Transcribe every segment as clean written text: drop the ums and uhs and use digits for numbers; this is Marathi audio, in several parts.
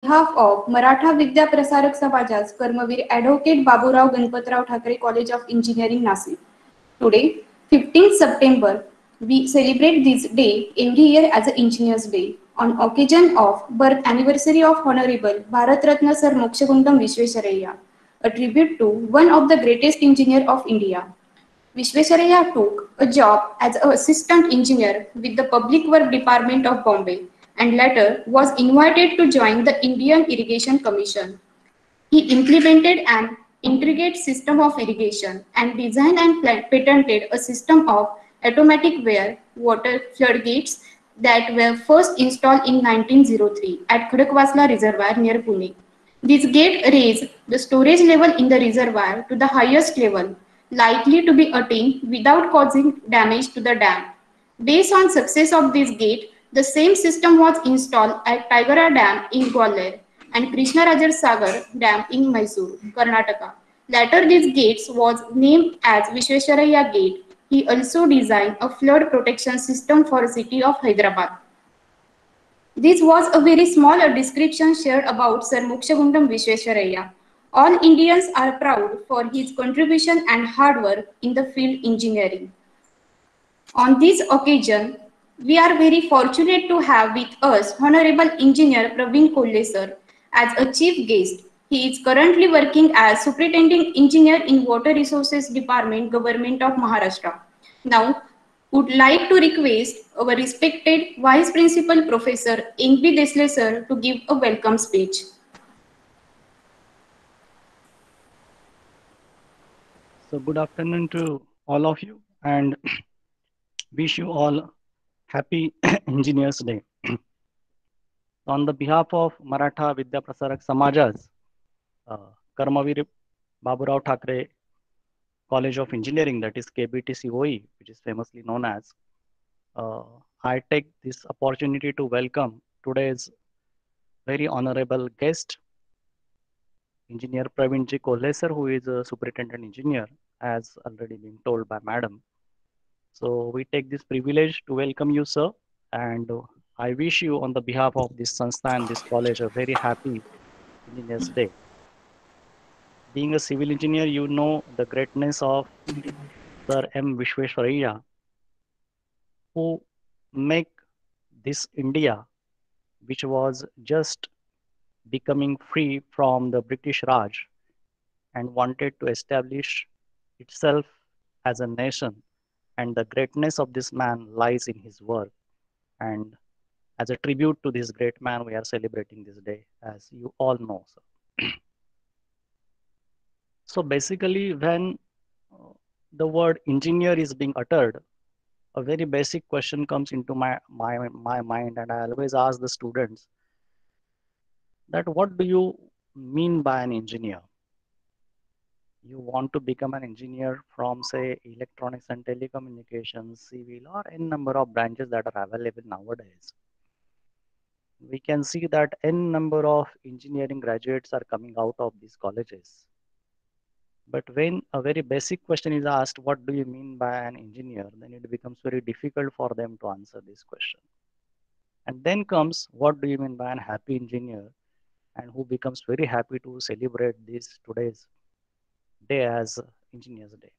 behalf of Maratha Vidya Prasarak Samaj's Karmavir Advocate Baburao Ganpatrao Thakre College of Engineering, Nasik. Today, 15th September, we celebrate this day every year as an Engineers Day on occasion of birth anniversary of Honorable Bharat Ratna Sir Mokshagundam Vishwesvaraya, a tribute to one of the greatest engineer of India. Vishwesvaraya took a job as an assistant engineer with the Public Work Department of Bombay and later was invited to join the Indian Irrigation Commission. He implemented an intricate system of irrigation and designed and patented a system of automatic wear water floodgates that were first installed in 1903 at Khadakwasla Reservoir near Pune. This gate raised the storage level in the reservoir to the highest level likely to be attained without causing damage to the dam. Based on success of this gate, the same system was installed at Tigara Dam in Gwalior and Krishnarajar Sagar Dam in Mysore, Karnataka. Later, this gate was named as Vishwesvaraya Gate. He also designed a flood protection system for the city of Hyderabad. This was a very small description shared about Sir Mokshagundam Vishwesvaraya. All Indians are proud for his contribution and hard work in the field engineering. On this occasion, we are very fortunate to have with us Honorable Engineer Praveen Kolle sir as a chief guest. He is currently working as Superintending Engineer in Water Resources Department, Government of Maharashtra. Now, would like to request our respected Vice Principal Professor N.P. Desle sir to give a welcome speech. So good afternoon to all of you and wish you all happy Engineers Day. On the behalf of Maratha Vidya Prasarak Samajas, Karmavir Baburao Thakre College of Engineering, that is KBTCOE, which is famously known as, uh, I take this opportunity to welcome today's very honorable guest, Engineer Praveen G. Kolle sir, who is a Superintendent Engineer, as already been told by Madam. So we take this privilege to welcome you, sir, and I wish you on the behalf of this Sanstha and this college a very happy Engineers Day. Being a civil engineer, you know the greatness of Sir M. Vishwesvaraya, who make this India, which was just becoming free from the British Raj and wanted to establish itself as a nation. And the greatness of this man lies in his work. And as a tribute to this great man, we are celebrating this day, as you all know. So basically, when uh, the word engineer is being uttered, a very basic question comes into my mind, and I always ask the students that what do you mean by an engineer? You want to become an engineer from, say, electronics and telecommunications, civil, or n number of branches that are available nowadays. We can see that n number of engineering graduates are coming out of these colleges. But when a very basic question is asked, what do you mean by an engineer? Then it becomes very difficult for them to answer this question. And then comes, what do you mean by an happy engineer? And who becomes very happy to celebrate this today's day as Engineers Day.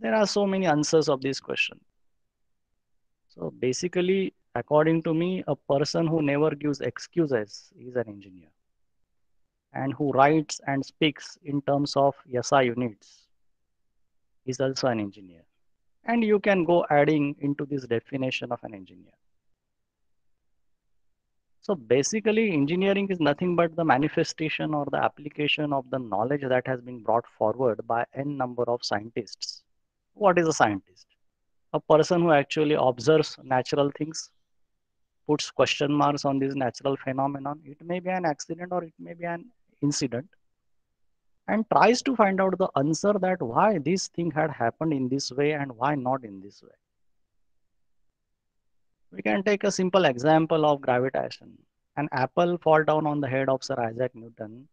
There are so many answers of this question. So basically, according to me, a person who never gives excuses is an engineer, and who writes and speaks in terms of SI units is also an engineer. And you can go adding into this definition of an engineer. So basically, engineering is nothing but the manifestation or the application of the knowledge that has been brought forward by n number of scientists. What is a scientist? A person who actually observes natural things, puts question marks on this natural phenomenon. It may be an accident or it may be an incident, and tries to find out the answer that why this thing had happened in this way and why not in this way. We can take a simple example of gravitation. An apple fall down on the head of Sir Isaac Newton,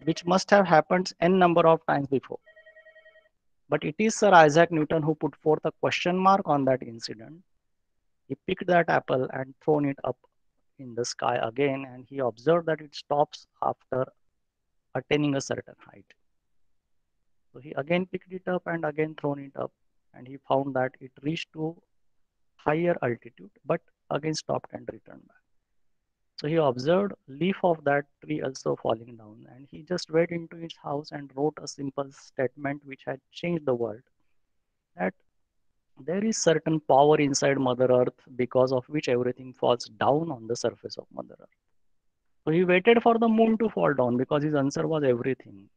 which must have happened n number of times before. But it is Sir Isaac Newton who put forth a question mark on that incident. He picked that apple and thrown it up in the sky again, and he observed that it stops after attaining a certain height. So he again picked it up and again thrown it up, and he found that it reached to higher altitude, but again stopped and returned back. So he observed leaf of that tree also falling down, and he just went into his house and wrote a simple statement which had changed the world, that there is certain power inside Mother Earth because of which everything falls down on the surface of Mother Earth. So he waited for the moon to fall down because his answer was everything,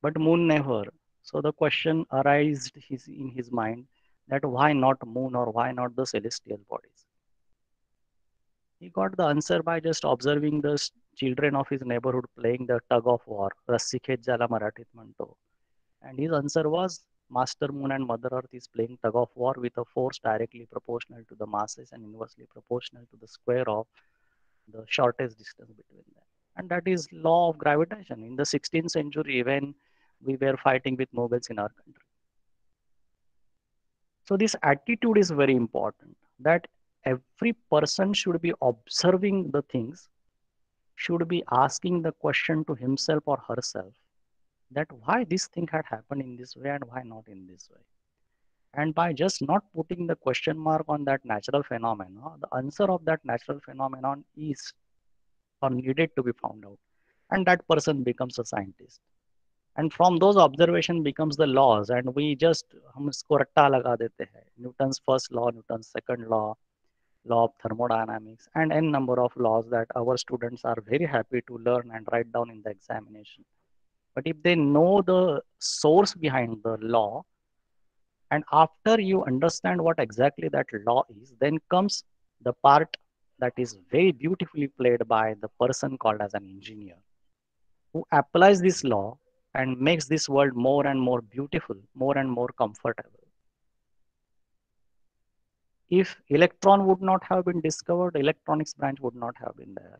but moon never. So the question arose in his mind that why not moon or why not the celestial bodies? He got the answer by just observing the children of his neighborhood playing the tug of war, Rassi Khet Jala Marathit Manto. And his answer was Master Moon and Mother Earth is playing tug of war with a force directly proportional to the masses and inversely proportional to the square of the shortest distance between them. And that is law of gravitation in the 16th century when we were fighting with Mughals in our country. So this attitude is very important, that every person should be observing the things, should be asking the question to himself or herself that why this thing had happened in this way and why not in this way. And by just not putting the question mark on that natural phenomenon, the answer of that natural phenomenon is or needed to be found out. And that person becomes a scientist. And from those observation becomes the laws, and we just हम इसको रट्टा लगा देते हैं. Newton's first law, Newton's second law, law of thermodynamics, and n number of laws that our students are very happy to learn and write down in the examination. But if they know the source behind the law, and after you understand what exactly that law is, then comes the part that is very beautifully played by the person called as an engineer, who applies this law and makes this world more and more beautiful, more and more comfortable. If electron would not have been discovered, electronics branch would not have been there.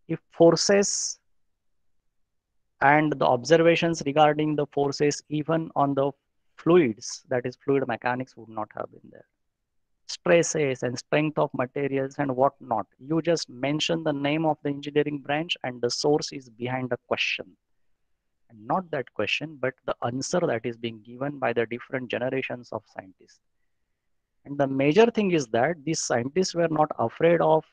If forces and the observations regarding the forces even on the fluids, that is fluid mechanics, would not have been there. Stresses and strength of materials and whatnot. You just mention the name of the engineering branch and the source is behind the question. And not that question, but the answer that is being given by the different generations of scientists. And the major thing is that these scientists were not afraid of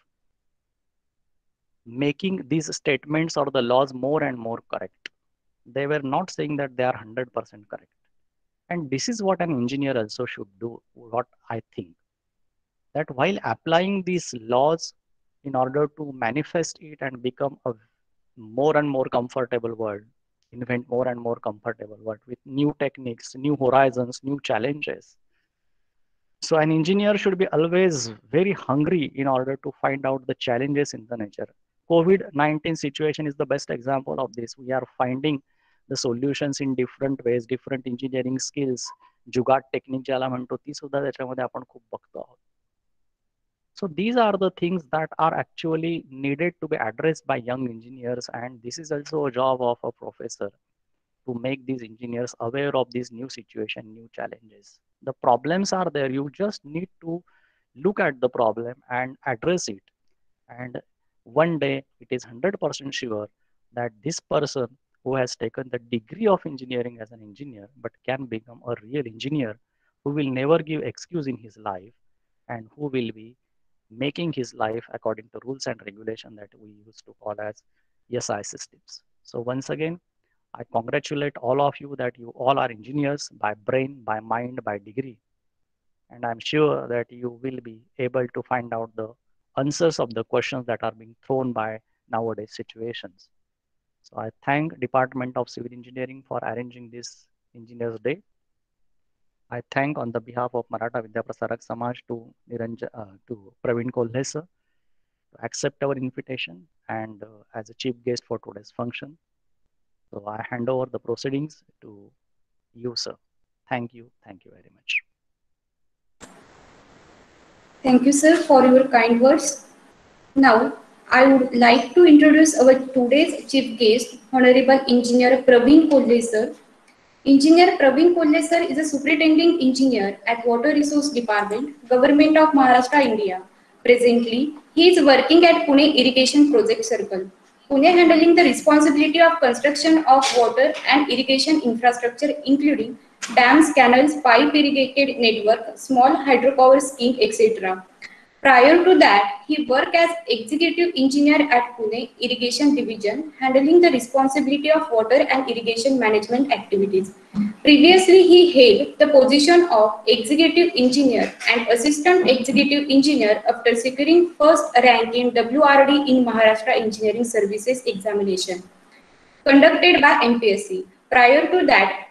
making these statements or the laws more and more correct. They were not saying that they are 100% correct. And this is what an engineer also should do, what I think. That while applying these laws in order to manifest it and become a more and more comfortable world, invent more and more comfortable world with new techniques, new horizons, new challenges. So an engineer should be always very hungry in order to find out the challenges in the nature. COVID-19 situation is the best example of this. We are finding the solutions in different ways, different engineering skills, jugaad technique ज्याला म्हणतो ती सुद्धा त्याच्यामध्ये आपण खूप बघतो आहोत. So these are the things that are actually needed to be addressed by young engineers, and this is also a job of a professor to make these engineers aware of this new situation, new challenges. The problems are there. You just need to look at the problem and address it. And one day it is 100% sure that this person who has taken the degree of engineering as an engineer, but can become a real engineer who will never give excuse in his life and who will be making his life according to rules and regulation that we used to call as SI systems. So once again, I congratulate all of you that you all are engineers by brain, by mind, by degree. And I'm sure that you will be able to find out the answers of the questions that are being thrown by nowadays situations. So I thank Department of Civil Engineering for arranging this Engineers Day. I thank on the behalf of Maratha Vidya Prasarak Samaj to Praveen Kolhe sir to accept our invitation and as a chief guest for today's function. So I hand over the proceedings to you, sir. Thank you very much. Thank you, sir, for your kind words. Now, I would like to introduce our today's chief guest, Honorable Engineer Praveen Kolhe, sir. Engineer Praveen Kolhe, sir, is a superintending engineer at Water Resource Department, Government of Maharashtra, India. Presently, He is working at Pune Irrigation Project Circle. Pune handling the responsibility of construction of water and irrigation infrastructure including dams, canals, pipe irrigated network, small hydropower scheme, etc. Prior to that, he worked as executive engineer at Pune Irrigation Division, handling the responsibility of water and irrigation management activities. Previously, he held the position of executive engineer and assistant executive engineer after securing first rank in WRD in Maharashtra Engineering Services examination conducted by MPSC. Prior to that,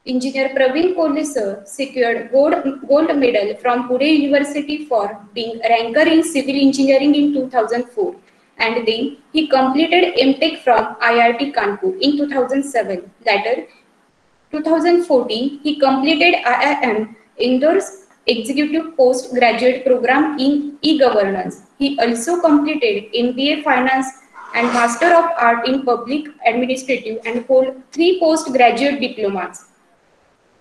Engineer Praveen Kolhe sir secured gold medal from Pune University for being ranker in civil engineering in 2004, and then he completed MTech from IIT Kanpur in 2007. Later, 2014, he completed IIM Indore's executive postgraduate program in e-governance. He also completed MBA Finance and Master of Art in Public Administrative and hold 3 postgraduate diplomas.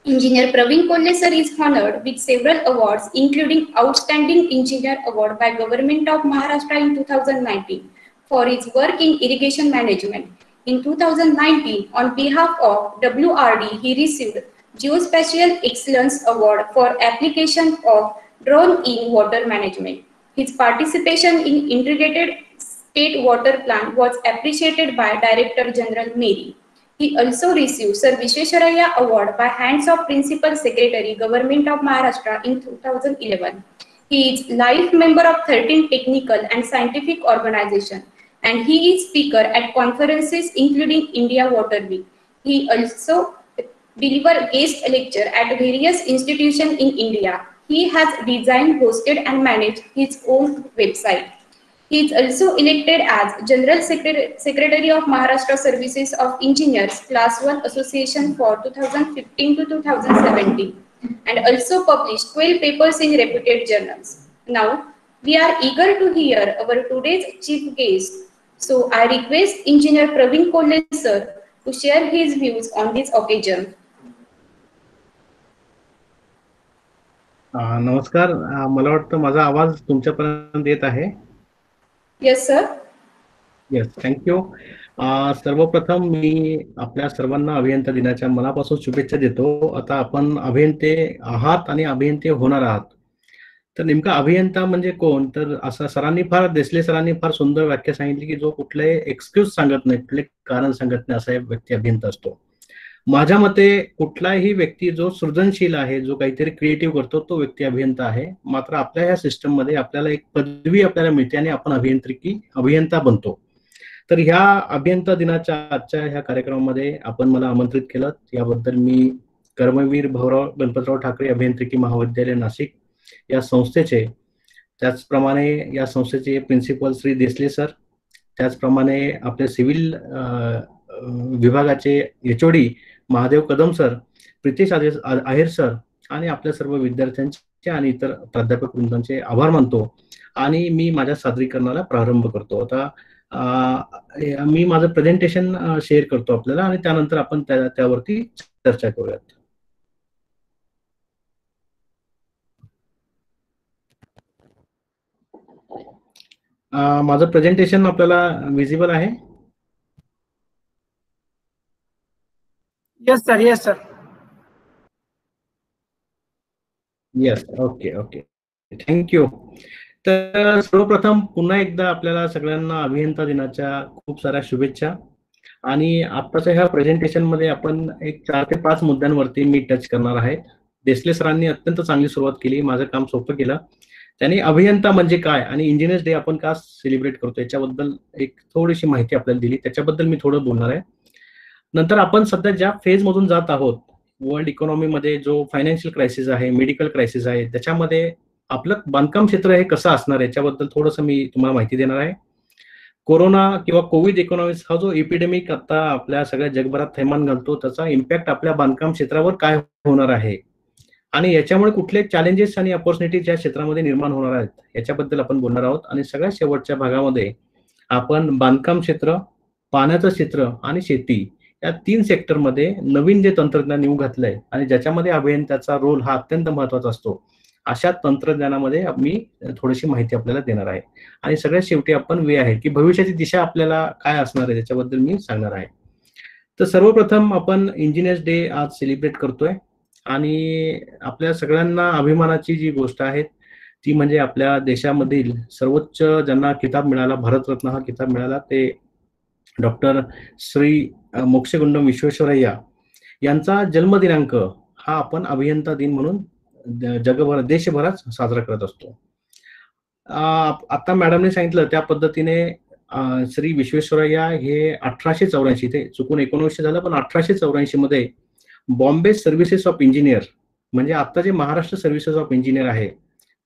Engineer Praveen Kolhe sir is honored with several awards, including Outstanding Engineer Award by Government of Maharashtra in 2019 for his work in irrigation management. In 2019, on behalf of WRD, he received Geospatial Excellence Award for application of drone in water management. His participation in Integrated State Water Plan was appreciated by Director General Mary. He also received Sir Visvesvaraya Award by hands of Principal Secretary, Government of Maharashtra in 2011. He is life member of 13 technical and scientific organizations, and he is speaker at conferences including India Water Week. He also delivers guest lecture at various institutions in India. He has designed, hosted, and managed his own website. He is also elected as General Secretary of Maharashtra Services of Engineers Class 1 Association for 2015 to 2017 and also published 12 papers in reputed journals. Now, we are eager to hear our today's chief guest. So, I request Engineer Praveen Kolhe sir to share his views on this occasion. नमस्कार. मला वाटतं माझा आवाज तुमच्यापर्यंत येत आहे. Yes, sir. Yes, thank you. सर्वप्रथम मी आपल्या सर्वांना अभियंता दिनाच्या मनापासून शुभेच्छा देतो. आता आपण अभियंते आहात आणि अभियंते होणार आहात. तर नेमका अभियंता म्हणजे कोण? तर असं देसले सरांनी फार सुंदर व्याख्या सांगितली की जो कुठलाही एक्सक्यूज सांगत नाही, कुठले कारण सांगत नाही, असा एक व्यक्ती अभियंता असतो. माझ्या मते कुठलाही व्यक्ती जो सृजनशील आहे, जो काहीतरी क्रिएटिव्ह करतो, तो व्यक्ती अभियंता आहे. मात्र आपल्या ह्या सिस्टम मध्ये आपल्याला एक पदवी आपल्याला मिळते आणि आपण अभियंता बनतो. तर ह्या अभियंता दिनाच्या आजच्या ह्या कार्यक्रमामध्ये आपण मला आमंत्रित केलं, याबद्दल मी कर्मवीर भाऊराव गणपतराव ठाकरे अभियांत्रिकी महाविद्यालय नाशिक या संस्थेचे, त्याचप्रमाणे या संस्थेचे प्रिन्सिपल श्री देसले सर, त्याचप्रमाणे आपले सिव्हिल विभागाचे HOD महादेव कदम सर, प्रितेश आहेर सर आणि आपल्या सर्व विद्यार्थ्यांचे आणि इतर प्राध्यापक वृंदांचे आभार मानतो आणि मी माझ्या सादरीकरणाला प्रारंभ करतो. आता मी माझं प्रेझेंटेशन शेअर करतो आपल्याला आणि त्यानंतर आपण त्यावरती चर्चा करूयात. माझं प्रेझेंटेशन आपल्याला विजिबल आहे? Yes, sir. Yes, sir. Yes, okay okay, thank you. तर सर्वप्रथम पुन्हा एकदा आपल्याला सगळ्यांना अभियंता दिनाच्या खूप साऱ्या शुभेच्छा. आणि आत्ताच्या ह्या प्रेझेंटेशन मध्ये आपण एक 4 ते 5 मुद्द्यांवरती मी टच करणार आहे. देसले सरांनी अत्यंत चांगली सुरुवात केली, माझं काम सोपं केलं. त्यांनी अभियंता म्हणजे काय आणि इंजिनियर्स डे आपण का सेलिब्रेट करतो याच्याबद्दल एक थोडीशी माहिती आपल्याला दिली, त्याच्याबद्दल मी थोडं बोलणार आहे. नंतर आपण सध्या ज्या फेज मधून जात आहोत, वर्ल्ड इकॉनॉमीमध्ये जो फायनान्शियल क्रायसिस आहे, मेडिकल क्रायसिस आहे, त्याच्यामध्ये आपलं बांधकाम क्षेत्र हे कसं असणार याच्याबद्दल थोडंसं मी तुम्हाला माहिती देणार आहे. कोरोना किंवा कोविड-19 हा जो एपिडेमिक आता आपल्या सगळ्या जगभरात थैमान घालतो, त्याचा इम्पॅक्ट आपल्या बांधकाम क्षेत्रावर काय होणार आहे आणि याच्यामुळे कुठले चॅलेंजेस आणि अपॉर्च्युनिटीज या क्षेत्रामध्ये निर्माण होणार आहेत याच्याबद्दल आपण बोलणार आहोत. आणि सगळ्यात शेवटच्या भागामध्ये आपण बांधकाम क्षेत्र, पाण्याचं क्षेत्र आणि शेती या 3 सेक्टरमध्ये नवीन जे तंत्रज्ञान येऊ घातलंय आणि ज्याच्यामध्ये अभियंत्याचा रोल हा अत्यंत महत्वाचा असतो, अशा तंत्रज्ञानामध्ये मी थोडीशी माहिती आपल्याला देणार आहे. आणि सगळ्यात शेवटी आपण वे आहे की भविष्याची दिशा आपल्याला काय असणार आहे त्याच्याबद्दल मी सांगणार आहे. तर सर्वप्रथम आपण इंजिनियर्स डे आज सेलिब्रेट करतोय आणि आपल्या सगळ्यांना अभिमानाची जी गोष्ट आहे ती म्हणजे आपल्या देशामधील सर्वोच्च ज्यांना किताब मिळाला, भारतरत्न हा किताब मिळाला, ते डॉक्टर श्री मोक्षगुंडम विश्वेश्वरय्या यांचा जन्मदिनांक हा आपण अभियंता दिन म्हणून जगभर देशभरात साजरा करत असतो. आता मॅडमने सांगितलं त्या पद्धतीने श्री विश्वेश्वरय्या हे 1884, ते चुकून 1900 झालं, पण 1884 मध्ये बॉम्बे सर्व्हिसेस ऑफ इंजिनियर म्हणजे आता जे महाराष्ट्र सर्व्हिसेस ऑफ इंजिनियर आहे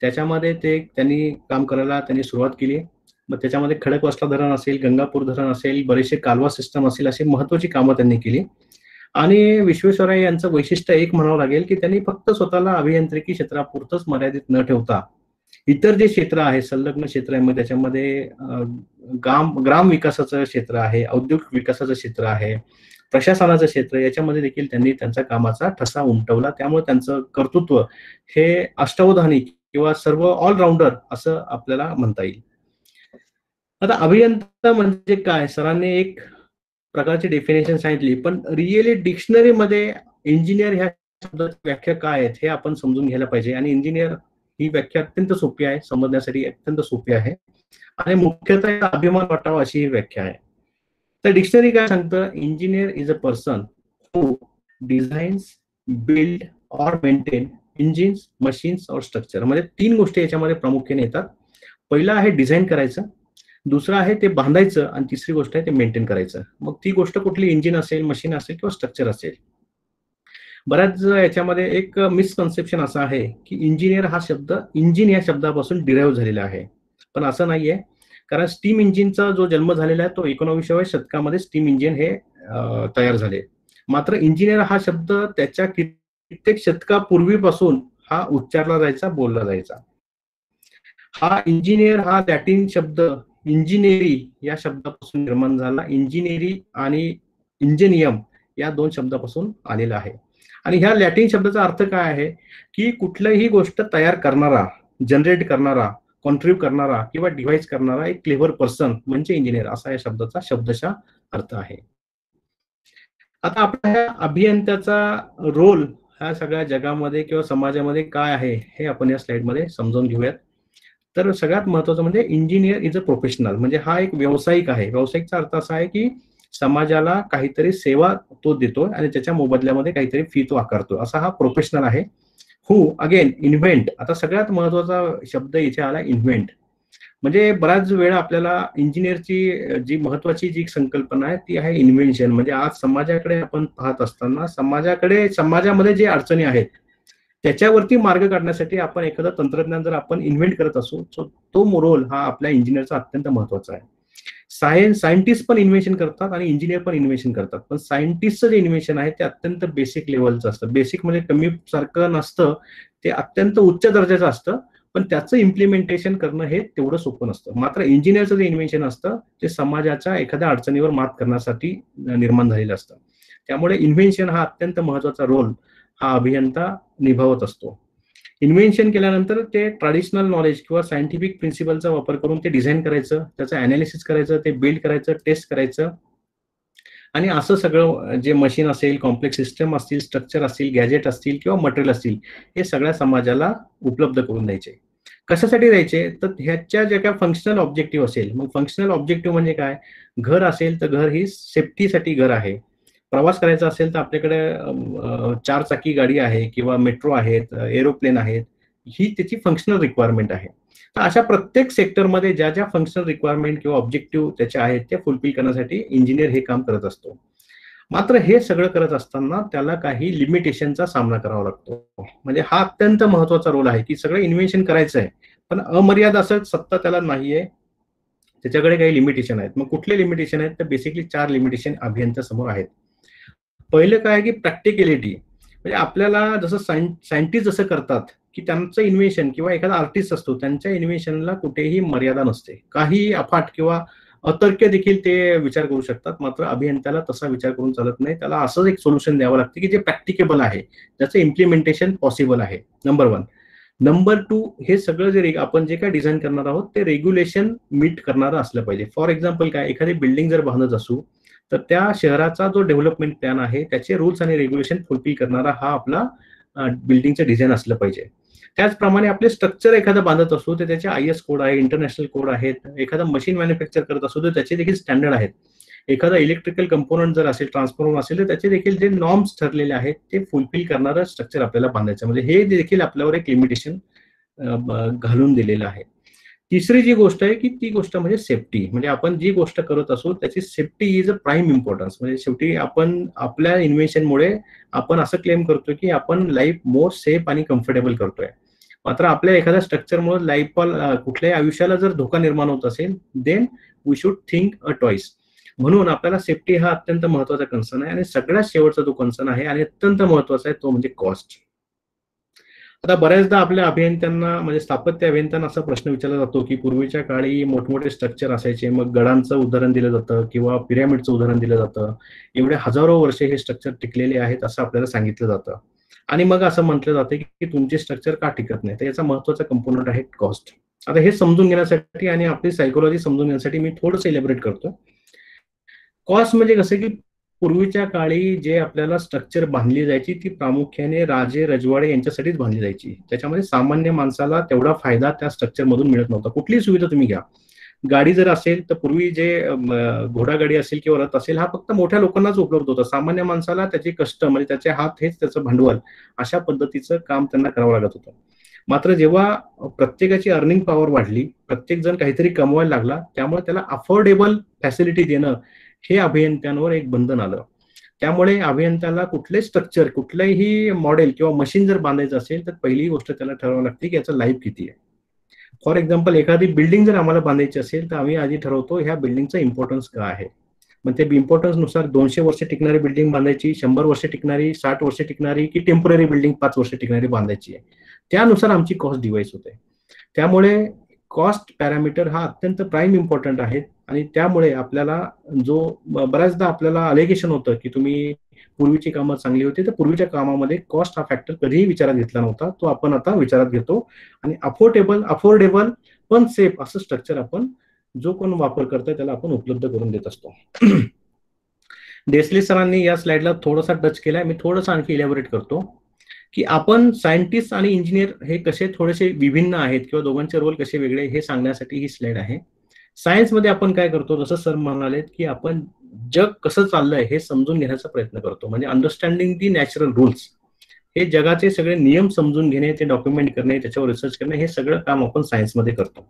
त्याच्यामध्ये त्यांनी काम करायला त्यांनी सुरुवात केली. मग त्याच्यामध्ये खडकवासला धरण असेल, गंगापूर धरण असेल, बरेचसे कालवा सिस्टम असेल, अशी महत्वाची कामं त्यांनी केली. आणि विश्वेश्वरय्या यांचं वैशिष्ट्य एक म्हणावं लागेल की त्यांनी फक्त स्वतःला अभियांत्रिकी क्षेत्रापुरतच मर्यादित न ठेवता इतर जे क्षेत्र आहे, संलग्न क्षेत्र आहे, मग त्याच्यामध्ये ग्राम विकासाचं क्षेत्र आहे, औद्योगिक विकासाचं क्षेत्र आहे, प्रशासनाचं क्षेत्र, याच्यामध्ये देखील त्यांनी त्यांचा कामाचा ठसा उमटवला. त्यामुळे त्यांचं कर्तृत्व हे अष्टावधानी किंवा सर्व ऑलराऊंडर असं आपल्याला म्हणता येईल. आता अभियंता म्हणजे काय, सरांनी एक प्रकारची डेफिनेशन सांगितली, पण रिअली डिक्शनरीमध्ये इंजिनियर ह्या शब्दाची व्याख्या काय आहेत हे आपण समजून घ्यायला पाहिजे. आणि इंजिनियर ही व्याख्या अत्यंत सोपी आहे, समजण्यासाठी अत्यंत सोपी आहे आणि मुख्यतः अभिमान वाटावा अशी ही व्याख्या आहे. तर डिक्शनरी काय सांगतं, engineer is a person who designs, build or maintain engines, machines और स्ट्रक्चर. म्हणजे 3 गोष्टी याच्यामध्ये प्रामुख्याने येतात. पहिला आहे डिझाईन करायचं, दुसरं आहे ते बांधायचं, आणि तिसरी गोष्ट आहे ते मेंटेन करायचं. मग ती गोष्ट कुठली, इंजिन असेल, मशीन असेल किंवा स्ट्रक्चर असेल. बऱ्याच याच्यामध्ये एक मिसकन्सेप्शन असं आहे की इंजिनियर हा शब्द इंजिन या शब्दापासून डिराईव्ह झालेला आहे, पण असं नाहीये. कारण स्टीम इंजिनचा जो जन्म झालेला आहे तो 19व्या शतकामध्ये स्टीम इंजिन हे तयार झाले. मात्र इंजिनियर हा शब्द त्याच्या कित्येक शतकापूर्वीपासून हा उच्चारला जायचा, बोलला जायचा. हा इंजिनियर हा लॅटिन शब्द इंजिनेरी या शब्दापासून निर्माण झाला. इंजिनेरी आणि इंजिनियम या 2 शब्दापासून आलेला आहे. आणि ह्या लॅटिन शब्दाचा अर्थ काय आहे की कुठलीही गोष्ट तयार करणारा, जनरेट करणारा, कॉन्ट्रीब्यूट करणारा किंवा डिव्हाइस करणारा एक क्लेव्हर पर्सन म्हणजे इंजिनियर, असा या शब्दाचा शब्दशः अर्थ आहे. आता आपल्या अभियंत्याचा रोल ह्या सगळ्या जगामध्ये किंवा समाजामध्ये काय आहे हे आपण या स्लाइडमध्ये समजून घेऊयात. तर सगळ्यात महत्वाचं म्हणजे इंजिनियर इज अ प्रोफेशनल, म्हणजे हा एक व्यावसायिक आहे. व्यावसायिकचा अर्थ असा आहे की समाजाला काहीतरी सेवा तो देतोय आणि त्याच्या मोबदल्यामध्ये काहीतरी फी तो आकारतो, असा हा प्रोफेशनल आहे. हू अगेन इन्व्हेंट, आता सगळ्यात महत्वाचा शब्द इथे आला इन्व्हेंट. म्हणजे बऱ्याच वेळा आपल्याला इंजिनियरची जी महत्वाची जी संकल्पना आहे ती आहे इन्व्हेन्शन. म्हणजे आज समाजाकडे आपण पाहत असताना समाजामध्ये जे अडचणी आहेत त्याच्यावरती मार्ग काढण्यासाठी आपण एखादं तंत्रज्ञान जर आपण इन्व्हेंट करत असू तो रोल हा आपल्या इंजिनियरचा अत्यंत महत्वाचा आहे. सायंटिस्ट पण इन्व्हेन्शन करतात आणि इंजिनियर पण इन्व्हेन्शन करतात, पण सायंटिस्टचं जे इन्व्हेन्शन आहे ते अत्यंत बेसिक लेवलचं असतं. बेसिक म्हणजे कमी सारखं नसतं, ते अत्यंत उच्च दर्जाचं असतं, पण त्याचं इम्प्लिमेंटेशन करणं हे तेवढं सोपं नसतं. मात्र इंजिनियरचं जे इन्व्हेन्शन असतं ते समाजाच्या एखाद्या अडचणीवर मात करण्यासाठी निर्माण झालेलं असतं. त्यामुळे इन्व्हेन्शन हा अत्यंत महत्वाचा रोल हा अभियंता निभावत असतो. इन्व्हेन्शन केल्यानंतर ते ट्रॅडिशनल नॉलेज किंवा सायंटिफिक प्रिन्सिपलचा वापर करून ते डिझाईन करायचं, त्याचं अनालिसिस करायचं, ते बिल्ड करायचं, टेस्ट करायचं, आणि असं सगळं जे मशीन असेल, कॉम्प्लेक्स सिस्टम असतील, स्ट्रक्चर असतील, गॅजेट असतील किंवा मटेरियल असतील, हे सगळ्या समाजाला उपलब्ध करून द्यायचे. कशासाठी द्यायचे, तर ह्याच्या ज्या काय फंक्शनल ऑब्जेक्टिव्ह असेल, मग फंक्शनल ऑब्जेक्टिव्ह म्हणजे काय, घर असेल तर घर ही सेफ्टीसाठी घर आहे. प्रवास करायचा असेल तर आपल्याकडे 4 चाकी गाडी आहे किंवा मेट्रो आहेत, एरोप्लेन आहेत, ही त्याची फंक्शनल रिक्वायरमेंट आहे. तर अशा प्रत्येक सेक्टरमध्ये ज्या ज्या फंक्शनल रिक्वायरमेंट किंवा ऑब्जेक्टिव्ह त्याच्या आहेत त्या फुलफिल करण्यासाठी इंजिनियर हे काम करत असतो. मात्र हे सगळं करत असताना त्याला काही लिमिटेशनचा सामना करावा लागतो. म्हणजे हा अत्यंत महत्वाचा रोल आहे की सगळं इन्व्हेन्शन करायचं आहे, पण अमर्याद असं सत्ता त्याला नाहीये, त्याच्याकडे काही लिमिटेशन आहेत. मग कुठले लिमिटेशन आहेत, तर बेसिकली 4 लिमिटेशन अभियंत्यासमोर आहेत. पहिलं काय की प्रॅक्टिकॅलिटी, म्हणजे आपल्याला जसं सायंटिस्ट जसं करतात की त्यांचं इन्व्हेन्शन किंवा एखादा आर्टिस्ट असतो त्यांच्या इन्व्हेन्शनला कुठेही मर्यादा नसते, काही अफाट किंवा अतर्क्य देखील ते विचार करू शकतात. मात्र अभियंत्याला तसा विचार करून चालत नाही, त्याला असंच एक सोल्युशन द्यावं लागतं की जे प्रॅक्टिकेबल आहे, ज्याचं इम्प्लिमेंटेशन पॉसिबल आहे. नंबर 1. नंबर 2, हे सगळं जे आपण जे काय डिझाईन करणार आहोत ते रेग्युलेशन मीट करणारं असलं पाहिजे. फॉर एक्झाम्पल काय, एखादी बिल्डिंग जर बांधत असू तर त्या शहराचा जो डेव्हलपमेंट प्लॅन आहे त्याचे रूल्स आणि रेग्युलेशन फुलफिल करणारा हा आपला बिल्डिंगचं डिझाईन असलं पाहिजे. त्याचप्रमाणे आपले स्ट्रक्चर एखादं बांधत असू तर त्याचे IS कोड आहे, इंटरनॅशनल कोड आहेत. एखादा मशीन मॅन्युफॅक्चर करत असू तर त्याचे देखील स्टँडर्ड आहेत. एखादा इलेक्ट्रिकल कंपोनंट जर असेल, ट्रान्सफॉर्मर असेल तर त्याचे देखील जे नॉर्म्स ठरलेले आहेत ते फुलफिल करणारं स्ट्रक्चर आपल्याला बांधायचं. म्हणजे हे देखील आपल्यावर एक लिमिटेशन घालून दिलेलं आहे. तिसरी जी गोष्ट आहे की ती गोष्ट म्हणजे सेफ्टी. म्हणजे आपण जी गोष्ट करत असू त्याची safety is a prime importance. म्हणजे शेवटी आपण आपल्या इन्व्हेन्शनमुळे आपण असं क्लेम करतो की आपण लाईफ मोर सेफ आणि कम्फर्टेबल करतोय. मात्र आपल्या एखाद्या स्ट्रक्चरमुळे लाईफला कुठल्याही आयुष्याला जर धोका निर्माण होत असेल then we should think a twice. म्हणून आपल्याला सेफ्टी हा अत्यंत महत्वाचा कन्सर्न आहे आणि सगळ्यात शेवटचा जो कन्सर्न आहे आणि अत्यंत महत्वाचा आहे तो म्हणजे कॉस्ट. आता बऱ्याचदा आपल्या अभियंत्यांना म्हणजे स्थापत्य अभियंत्यांना असा प्रश्न विचारला जातो की पूर्वीच्या काळी मोठमोठे स्ट्रक्चर असायचे, मग गडांचं उदाहरण दिलं जातं किंवा पिरॅमिडचं उदाहरण दिलं जातं. एवढे हजारो वर्षे हे स्ट्रक्चर टिकलेले आहेत असं आपल्याला सांगितलं जातं आणि मग असं म्हटलं जातं की तुमचे स्ट्रक्चर का टिकत नाही. तर याचा महत्वाचा कंपोनंट आहे कॉस्ट. आता हे समजून घेण्यासाठी आणि आपली सायकोलॉजी समजून घेण्यासाठी मी थोडंसं इलॅबोरेट करतो. कॉस्ट म्हणजे कसं की पूर्वीच्या काळी जे आपल्याला स्ट्रक्चर बांधली जायची ती प्रामुख्याने राजे रजवाडे यांच्यासाठीच बांधली जायची. त्याच्यामध्ये सामान्य माणसाला तेवढा फायदा त्या स्ट्रक्चर मधून मिळत नव्हता. कुठलीही सुविधा तुम्ही घ्या, गाडी जर असेल तर पूर्वी जे घोडागाडी असेल किंवा रथ असेल हा फक्त मोठ्या लोकांनाच उपलब्ध होता. सामान्य माणसाला त्याचे कष्ट म्हणजे त्याचे हात हेच त्याचं भांडवल अशा पद्धतीचं काम त्यांना करावं लागत होतं. मात्र जेव्हा प्रत्येकाची अर्निंग पॉवर वाढली, प्रत्येक जण काहीतरी कमवायला लागला, त्यामुळे त्याला अफोर्डेबल फॅसिलिटी देणं हे अभियंत्यांवर एक बंधन आलं. त्यामुळे अभियंत्याला कुठले स्ट्रक्चर, कुठलंही मॉडेल किंवा मशीन जर बांधायचं असेल तर पहिली गोष्ट त्याला ठरवावं लागते की याचं लाईफ किती आहे. फॉर एक्झाम्पल एखादी बिल्डिंग जर आम्हाला बांधायची असेल तर आम्ही आधी ठरवतो ह्या बिल्डिंगचा इम्पॉर्टन्स काय आहे. मग ते इम्पॉर्टन्स नुसार 200 वर्ष टिकणारी बिल्डिंग बांधायची, 100 वर्ष टिकणारी, 60 वर्ष टिकणारी की टेम्पररी बिल्डिंग 5 वर्ष टिकणारी बांधायची आहे. त्यानुसार आमची कॉस्ट डिवाइस होते. त्यामुळे कॉस्ट पॅरामीटर हा अत्यंत प्राईम इम्पॉर्टंट आहे आणि त्यामुळे आपल्याला जो बऱ्याचदा आपल्याला अलिगेशन होतं की तुम्ही पूर्वीची कामं चांगली होती, तर पूर्वीच्या कामामध्ये कॉस्ट हा फॅक्टर कधीही विचारात घेतला नव्हता. तो आपण आता विचारात घेतो आणि अफोर्डेबल पण सेफ असं स्ट्रक्चर आपण जो कोण वापर करतोय त्याला आपण उपलब्ध करून देत असतो. देसले सरांनी या स्लाइडला थोडासा टच केलाय, मी थोडंसं आणखी इलॅबोरेट करतो की आपण सायंटिस्ट आणि इंजिनियर हे कसे थोडेसे विभिन्न आहेत किंवा दोघांचे रोल कसे वेगळे हे सांगण्यासाठी ही स्लाइड आहे. सायन्समध्ये आपण काय करतो, जसं सर म्हणालेत की आपण जग कसं चाललंय हे समजून घेण्याचा प्रयत्न करतो. म्हणजे अंडरस्टँडिंग दी नॅचरल रूल्स, हे जगाचे सगळे नियम समजून घेणे, ते डॉक्युमेंट करणे, त्याच्यावर रिसर्च करणे, हे सगळं काम आपण सायन्समध्ये करतो.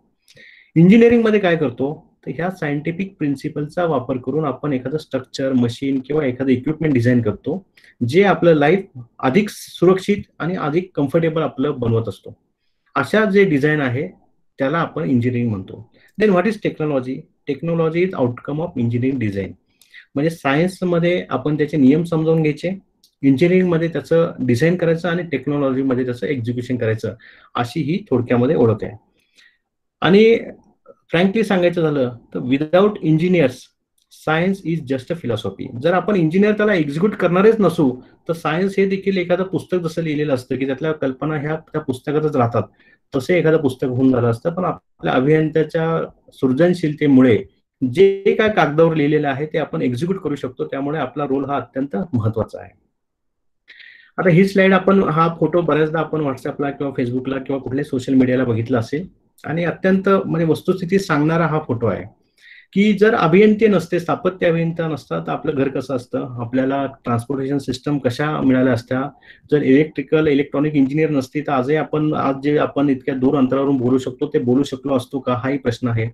इंजिनिअरिंग मध्ये काय करतो तर ह्या सायंटिफिक प्रिन्सिपलचा वापर करून आपण एखादं स्ट्रक्चर, मशीन किंवा एखादं इक्विपमेंट डिझाईन करतो जे आपलं लाईफ अधिक सुरक्षित आणि अधिक कम्फर्टेबल आपलं बनवत असतो. अशा जे डिझाईन आहे त्याला आपण इंजिनिअरिंग म्हणतो. Then what is technology? Technology is outcome of engineering design. म्हणजे सायन्समध्ये आपण त्याचे नियम समजावून घ्यायचे, इंजिनिअरिंगमध्ये त्याचं डिझाईन करायचं आणि टेक्नॉलॉजीमध्ये त्याचं एक्झिक्युशन करायचं, अशी ही थोडक्यामध्ये ओळख आहे. आणि फ्रँकली सांगायचं झालं तर without engineers science is just a philosophy. जर आपण इंजिनियर त्याला एक्झिक्यूट करणारच नसू तर सायन्स हे देखील एखादं पुस्तक जसं लिहिलेलं असतं की त्यातल्या कल्पना ह्या त्या पुस्तकातच राहतात, तसे एखादं पुस्तक होऊन झालं असतं. पण आपल्या अभियंत्याच्या सृजनशीलतेमुळे जे काय कागदावर लिहिलेलं आहे ते आपण एक्झिक्यूट करू शकतो. त्यामुळे आपला रोल हा अत्यंत महत्वाचा आहे. आता ही स्लाइड आपण, हा फोटो बऱ्याचदा आपण व्हॉट्सअपला किंवा फेसबुकला किंवा कुठल्याही सोशल मीडियाला बघितला असेल आणि अत्यंत म्हणजे वस्तुस्थिती सांगणारा हा फोटो आहे की जर अभियंते नसते, स्थापत्य अभियंता नसता तर आपलं घर कसं असतं, आपल्याला ट्रान्सपोर्टेशन सिस्टम कशा मिळाल्या असत्या, जर इलेक्ट्रॉनिक इंजिनियर नसती तर आज जे आपण इतक्या दूर अंतरावरून बोलू शकतो ते बोलू शकलो असतो का, हाही प्रश्न आहे.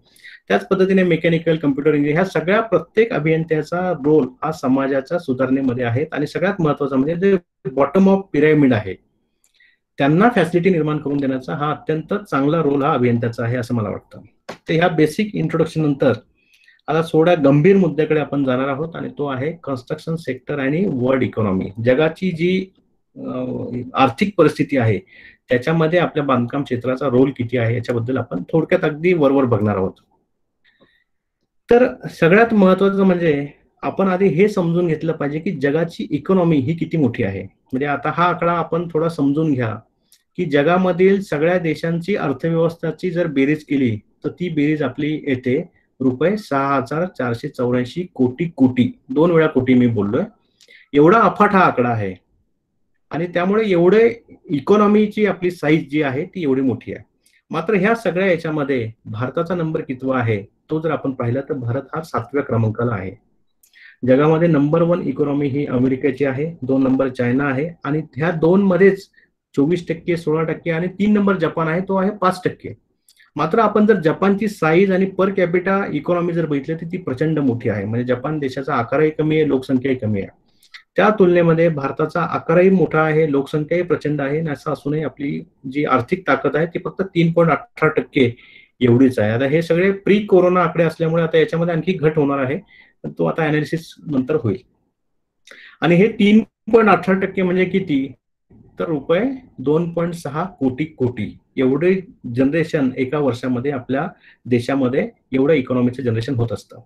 त्याच पद्धतीने मेकॅनिकल, कम्प्युटर इंजिनियर ह्या सगळ्या प्रत्येक अभियंत्याचा रोल हा समाजाच्या सुधारणेमध्ये आहे. आणि सगळ्यात महत्वाचा म्हणजे जे बॉटम ऑफ पिरॅमिड आहे त्यांना फॅसिलिटी निर्माण करून देण्याचा हा अत्यंत चांगला रोल हा अभियंत्याचा आहे असं मला वाटतं. तर ह्या बेसिक इंट्रोडक्शन नंतर आता थोड्या गंभीर मुद्द्याकडे आपण जाणार आहोत आणि तो आहे कन्स्ट्रक्शन सेक्टर आणि वर्ल्ड इकॉनॉमी. जगाची जी आर्थिक परिस्थिती आहे त्याच्यामध्ये आपल्या बांधकाम क्षेत्राचा रोल किती आहे याच्याबद्दल आपण थोडक्यात अगदी वरवर बघणार आहोत. तर सगळ्यात महत्वाचं म्हणजे आपण आधी हे समजून घेतलं पाहिजे की जगाची इकॉनॉमी ही किती मोठी आहे. म्हणजे आता हा आकडा आपण थोडा समजून घ्या की जगामधील सगळ्या देशांची अर्थव्यवस्थाची जर बेरीज केली तर ती बेरीज आपली येते रुपये 6,484 कोटी. 2 वेळा कोटी मी बोललोय. एवढा अफाट हा आकडा आहे आणि त्यामुळे एवढे इकॉनॉमीची आपली साईज जी आहे ती एवढी मोठी आहे. मात्र ह्या सगळ्या याच्यामध्ये भारताचा नंबर कितवा आहे तो जर आपण पाहिला तर भारत हा 7व्या क्रमांकाला आहे. जगामध्ये नंबर 1 इकॉनॉमी ही अमेरिकेची आहे, 2 नंबर चायना आहे आणि ह्या 2 मध्येच 24%, 16% आणि 3 नंबर जपान आहे, तो आहे 5%. मात्र आपण जर जपानची साईज आणि पर कॅपिटा इकॉनॉमी जर बघितली तर ती प्रचंड मोठी आहे. म्हणजे जपान देशाचा आकारही कमी आहे, लोकसंख्याही कमी आहे. त्या तुलनेमध्ये भारताचा आकारही मोठा आहे, लोकसंख्याही प्रचंड आहे आणि असं असूनही आपली जी आर्थिक ताकद आहे ती फक्त 3.18% एवढीच आहे. आता हे सगळे प्री कोरोना आकडे असल्यामुळे आता याच्यामध्ये आणखी घट होणार आहे, पण तो आता अनालिसिस नंतर होईल. आणि हे 3.18% म्हणजे किती तर रुपये 2.6 कोटी एवढे जनरेशन एका वर्षामध्ये आपल्या देशामध्ये एवढं इकॉनॉमीचं जनरेशन होत असतं.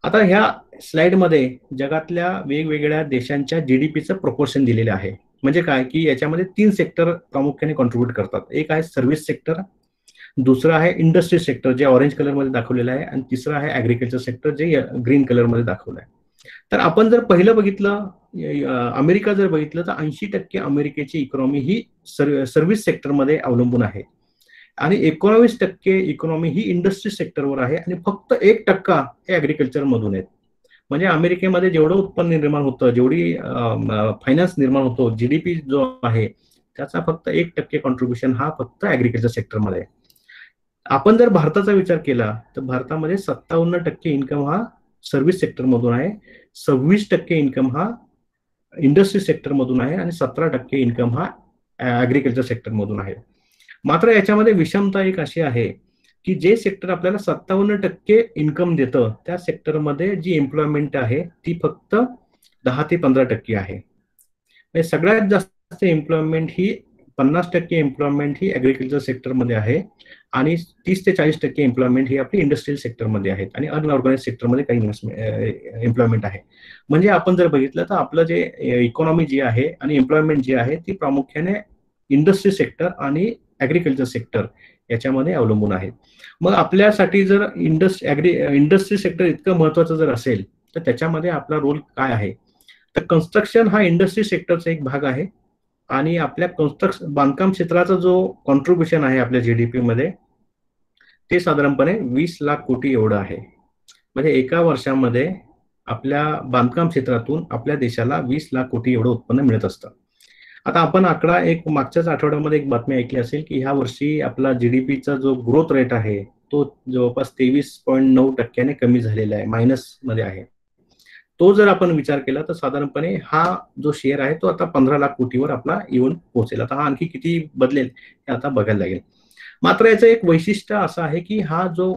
आता ह्या स्लाइडमध्ये जगातल्या वेगवेगळ्या देशांच्या जीडीपीचं प्रपोर्शन दिलेले आहे. म्हणजे काय की याच्यामध्ये 3 सेक्टर प्रामुख्याने कॉन्ट्रीब्युट करतात. एक आहे सर्व्हिस सेक्टर, दुसरं आहे इंडस्ट्री सेक्टर जे ऑरेंज कलर मध्ये दाखवलेलं आहे आणि तिसरं आहे ऍग्रिकल्चर सेक्टर जे ग्रीन कलर मध्ये दाखवलं आहे. तर आपण जर पहिलं बघितलं अमेरिका जर बघितलं तर 80% अमेरिकेची इकॉनॉमी ही सर्व्हिस सेक्टरमध्ये अवलंबून आहे आणि 19% इकॉनॉमी ही इंडस्ट्री सेक्टरवर आहे आणि फक्त 1% हे ऍग्रिकल्चर मधून आहेत. म्हणजे अमेरिकेमध्ये जेवढं उत्पन्न निर्माण होतं, जेवढी फायनान्स निर्माण होतो, जीडीपी जो आहे त्याचा फक्त 1% कॉन्ट्रीब्युशन हा फक्त ऍग्रिकल्चर सेक्टरमध्ये आहे. आपण जर भारताचा विचार केला तर भारतामध्ये 57% इन्कम हा सर्व्हिस सेक्टर मधून आहे, 26% इन्कम हा इंडस्ट्री सेक्टर मधून आहे आणि 17% इन्कम हा ऍग्रिकल्चर सेक्टर मधून आहे. मात्र याच्यामध्ये विषमता एक अशी आहे की जे सेक्टर आपल्याला 57% इन्कम देतं त्या सेक्टरमध्ये जी एम्प्लॉयमेंट आहे ती फक्त 10 ते 15% आहे. म्हणजे सगळ्यात जास्त एम्प्लॉयमेंट ही 50% एम्प्लॉयमेंट ही ऍग्रिकल्चर सेक्टरमध्ये आहे आणि 30 ते 40% एम्प्लॉयमेंट ही आपली इंडस्ट्रियल सेक्टरमध्ये आहेत आणि अनऑर्गनाइज सेक्टरमध्ये काही एम्प्लॉयमेंट आहे. म्हणजे आपण जर बघितलं तर आपलं जे इकॉनॉमी जी आहे आणि एम्प्लॉयमेंट जी आहे ती प्रामुख्याने इंडस्ट्री सेक्टर आणि ऍग्रिकल्चर सेक्टर याच्यामध्ये अवलंबून आहेत. मग आपल्यासाठी जर इंडस्ट्री सेक्टर इतकं महत्वाचं जर असेल तर त्याच्यामध्ये आपला रोल काय आहे तर कन्स्ट्रक्शन हा इंडस्ट्री सेक्टरचा एक भाग आहे आणि आपल्या बांधकाम क्षेत्राचा जो कॉन्ट्रीब्युशन आहे आपल्या जीडीपी मध्ये ते साधारणपणे 20 लाख कोटी एवढं आहे. म्हणजे एका वर्षामध्ये आपल्या बांधकाम क्षेत्रातून आपल्या देशाला 20 लाख कोटी एवढं उत्पन्न मिळत असतं. आता आपण आकडा एक मागच्याच आठवड्यामध्ये एक बातमी ऐकली असेल की ह्या वर्षी आपला जीडीपीचा जो ग्रोथ रेट आहे तो जवळपास 23.9% कमी झालेला आहे, मायनस मध्ये आहे. तो जर आपण विचार केला तर साधारणपणे हा जो शेअर आहे तो आता 15 लाख कोटीवर आपला येऊन पोहोचेल. आता हा आणखी किती बदलेल हे आता बघायला लागेल. मात्र याचं एक वैशिष्ट्य असं आहे की हा जो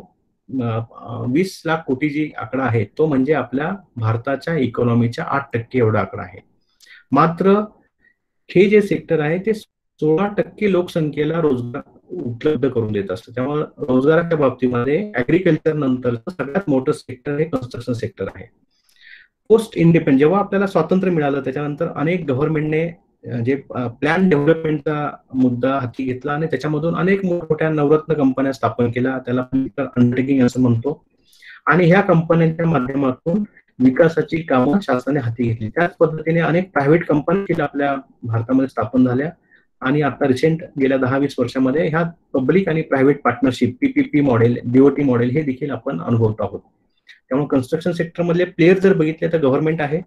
20 लाख कोटी जी आकडा आहे तो म्हणजे आपल्या भारताच्या इकॉनॉमीच्या 8% एवढा आकडा आहे. मात्र हे जे सेक्टर आहे ते 16% लोकसंख्येला रोजगार उपलब्ध करून देत असतं. त्यामुळे रोजगाराच्या बाबतीमध्ये ऍग्रिकल्चर नंतरचं सगळ्यात मोठं सेक्टर हे कन्स्ट्रक्शन सेक्टर आहे. पोस्ट इंडिपेंडंट जेव्हा आपल्याला स्वातंत्र्य मिळालं त्याच्यानंतर अनेक गव्हर्नमेंटने जे प्लॅन डेव्हलपमेंटचा मुद्दा हाती घेतला आणि त्याच्यामधून अनेक मोठ्या नवरत्न कंपन्या स्थापन केल्या, त्याला अंडरटेकिंग असं म्हणतो. आणि ह्या कंपन्यांच्या माध्यमातून विकासाची कामं शासनाने हाती घेतली. त्याच पद्धतीने अनेक प्रायव्हेट कंपन्या आपल्या भारतामध्ये स्थापन झाल्या आणि आता रिसेंट गेल्या 10-20 वर्षामध्ये ह्या पब्लिक आणि private partnership PPP model, DOT model हे देखील आपण अनुभवत आहोत. त्यामुळे कन्स्ट्रक्शन सेक्टर मधले प्लेयर जर बघितले तर गव्हर्नमेंट आहे,